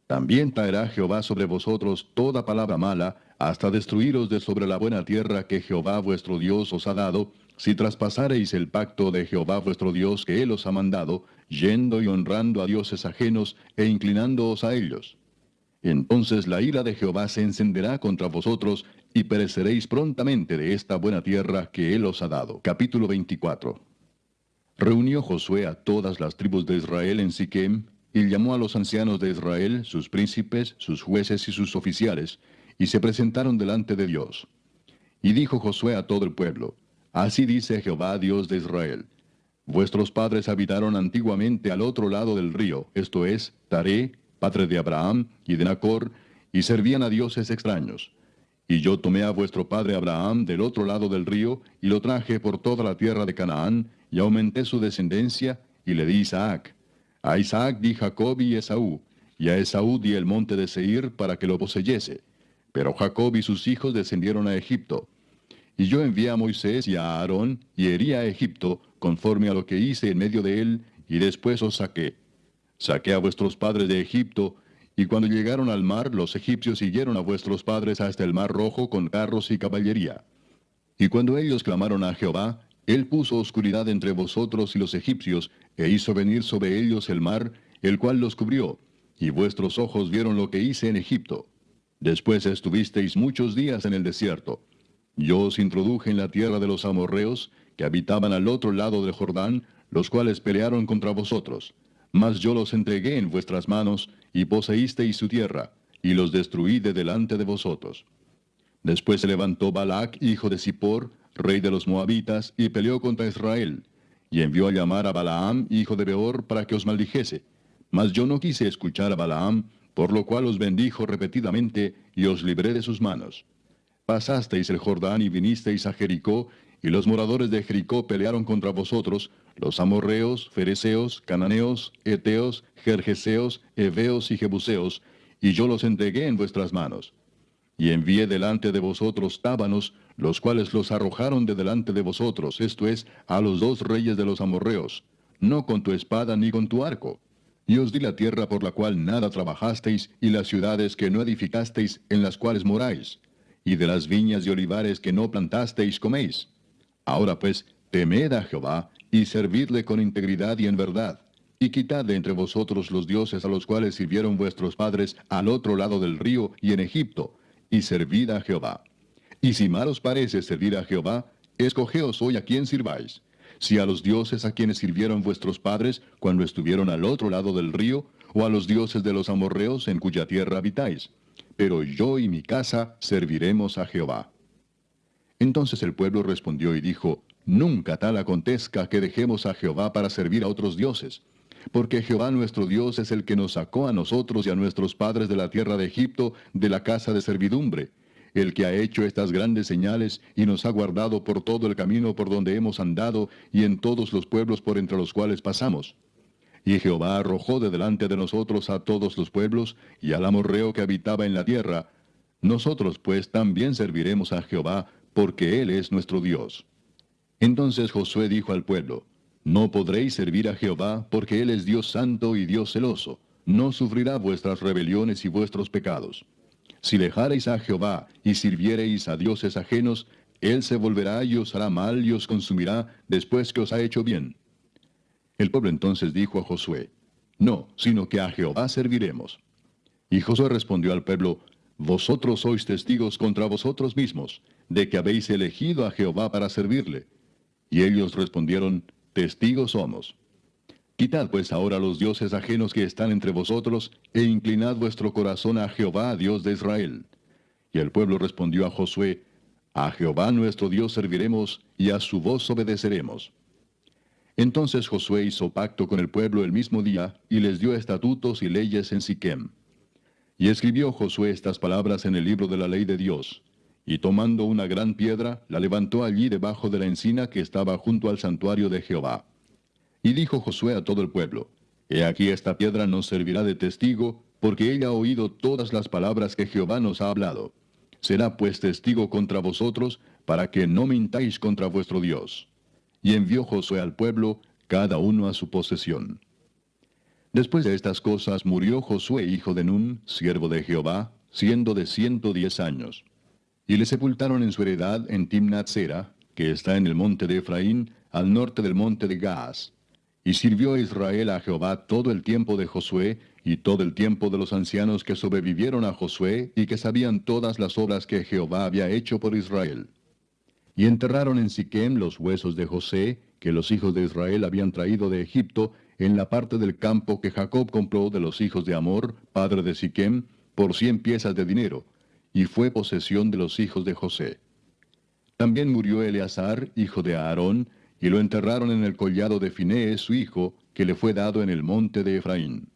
también traerá Jehová sobre vosotros toda palabra mala, hasta destruiros de sobre la buena tierra que Jehová vuestro Dios os ha dado, si traspasareis el pacto de Jehová vuestro Dios que él os ha mandado, yendo y honrando a dioses ajenos e inclinándoos a ellos. Entonces la ira de Jehová se encenderá contra vosotros, y pereceréis prontamente de esta buena tierra que él os ha dado. Capítulo 24. Reunió Josué a todas las tribus de Israel en Siquem, y llamó a los ancianos de Israel, sus príncipes, sus jueces y sus oficiales, y se presentaron delante de Dios. Y dijo Josué a todo el pueblo, Así dice Jehová, Dios de Israel. Vuestros padres habitaron antiguamente al otro lado del río, esto es, Taré, padre de Abraham y de Nacor, y servían a dioses extraños. Y yo tomé a vuestro padre Abraham del otro lado del río, y lo traje por toda la tierra de Canaán, y aumenté su descendencia, y le di Isaac. A Isaac di Jacob y Esaú, y a Esaú di el monte de Seir para que lo poseyese. Pero Jacob y sus hijos descendieron a Egipto. Y yo envié a Moisés y a Aarón, y herí a Egipto, conforme a lo que hice en medio de él, y después os saqué. Saqué a vuestros padres de Egipto, y cuando llegaron al mar, los egipcios siguieron a vuestros padres hasta el mar rojo con carros y caballería. Y cuando ellos clamaron a Jehová, él puso oscuridad entre vosotros y los egipcios, e hizo venir sobre ellos el mar, el cual los cubrió, y vuestros ojos vieron lo que hice en Egipto. Después estuvisteis muchos días en el desierto. Yo os introduje en la tierra de los amorreos, que habitaban al otro lado del Jordán, los cuales pelearon contra vosotros. Mas yo los entregué en vuestras manos, y poseísteis su tierra, y los destruí de delante de vosotros. Después se levantó Balac, hijo de Zippor, rey de los Moabitas, y peleó contra Israel, y envió a llamar a Balaam, hijo de Beor, para que os maldijese. Mas yo no quise escuchar a Balaam, por lo cual os bendijo repetidamente, y os libré de sus manos. Pasasteis el Jordán y vinisteis a Jericó, y los moradores de Jericó pelearon contra vosotros, los amorreos, fereceos, cananeos, eteos, gergeseos, heveos y jebuseos, y yo los entregué en vuestras manos. Y envié delante de vosotros tábanos, los cuales los arrojaron de delante de vosotros, esto es, a los dos reyes de los amorreos, no con tu espada ni con tu arco. Y os di la tierra por la cual nada trabajasteis, y las ciudades que no edificasteis, en las cuales moráis. Y de las viñas y olivares que no plantasteis coméis. Ahora pues, temed a Jehová, y servidle con integridad y en verdad, y quitad de entre vosotros los dioses a los cuales sirvieron vuestros padres al otro lado del río y en Egipto, y servid a Jehová. Y si mal os parece servir a Jehová, escogeos hoy a quién sirváis, si a los dioses a quienes sirvieron vuestros padres cuando estuvieron al otro lado del río, o a los dioses de los amorreos en cuya tierra habitáis. Pero yo y mi casa serviremos a Jehová. Entonces el pueblo respondió y dijo, nunca tal acontezca que dejemos a Jehová para servir a otros dioses. Porque Jehová nuestro Dios es el que nos sacó a nosotros y a nuestros padres de la tierra de Egipto, de la casa de servidumbre, el que ha hecho estas grandes señales y nos ha guardado por todo el camino por donde hemos andado y en todos los pueblos por entre los cuales pasamos. Y Jehová arrojó de delante de nosotros a todos los pueblos y al amorreo que habitaba en la tierra. Nosotros pues también serviremos a Jehová, porque Él es nuestro Dios. Entonces Josué dijo al pueblo, no podréis servir a Jehová, porque Él es Dios santo y Dios celoso. No sufrirá vuestras rebeliones y vuestros pecados. Si dejareis a Jehová y sirviereis a dioses ajenos, Él se volverá y os hará mal y os consumirá después que os ha hecho bien. El pueblo entonces dijo a Josué, no, sino que a Jehová serviremos. Y Josué respondió al pueblo, vosotros sois testigos contra vosotros mismos, de que habéis elegido a Jehová para servirle. Y ellos respondieron, testigos somos. Quitad pues ahora los dioses ajenos que están entre vosotros, e inclinad vuestro corazón a Jehová, Dios de Israel. Y el pueblo respondió a Josué, a Jehová nuestro Dios serviremos, y a su voz obedeceremos. Entonces Josué hizo pacto con el pueblo el mismo día, y les dio estatutos y leyes en Siquem. Y escribió Josué estas palabras en el libro de la ley de Dios. Y tomando una gran piedra, la levantó allí debajo de la encina que estaba junto al santuario de Jehová. Y dijo Josué a todo el pueblo, he aquí esta piedra nos servirá de testigo, porque ella ha oído todas las palabras que Jehová nos ha hablado. Será pues testigo contra vosotros, para que no mintáis contra vuestro Dios. Y envió Josué al pueblo, cada uno a su posesión. Después de estas cosas murió Josué hijo de Nun, siervo de Jehová, siendo de 110 años. Y le sepultaron en su heredad en Timnat-Sera, que está en el monte de Efraín, al norte del monte de Gaas. Y sirvió Israel a Jehová todo el tiempo de Josué, y todo el tiempo de los ancianos que sobrevivieron a Josué, y que sabían todas las obras que Jehová había hecho por Israel. Y enterraron en Siquem los huesos de José, que los hijos de Israel habían traído de Egipto, en la parte del campo que Jacob compró de los hijos de Amor, padre de Siquem, por 100 piezas de dinero, y fue posesión de los hijos de José. También murió Eleazar, hijo de Aarón, y lo enterraron en el collado de Finehés su hijo, que le fue dado en el monte de Efraín.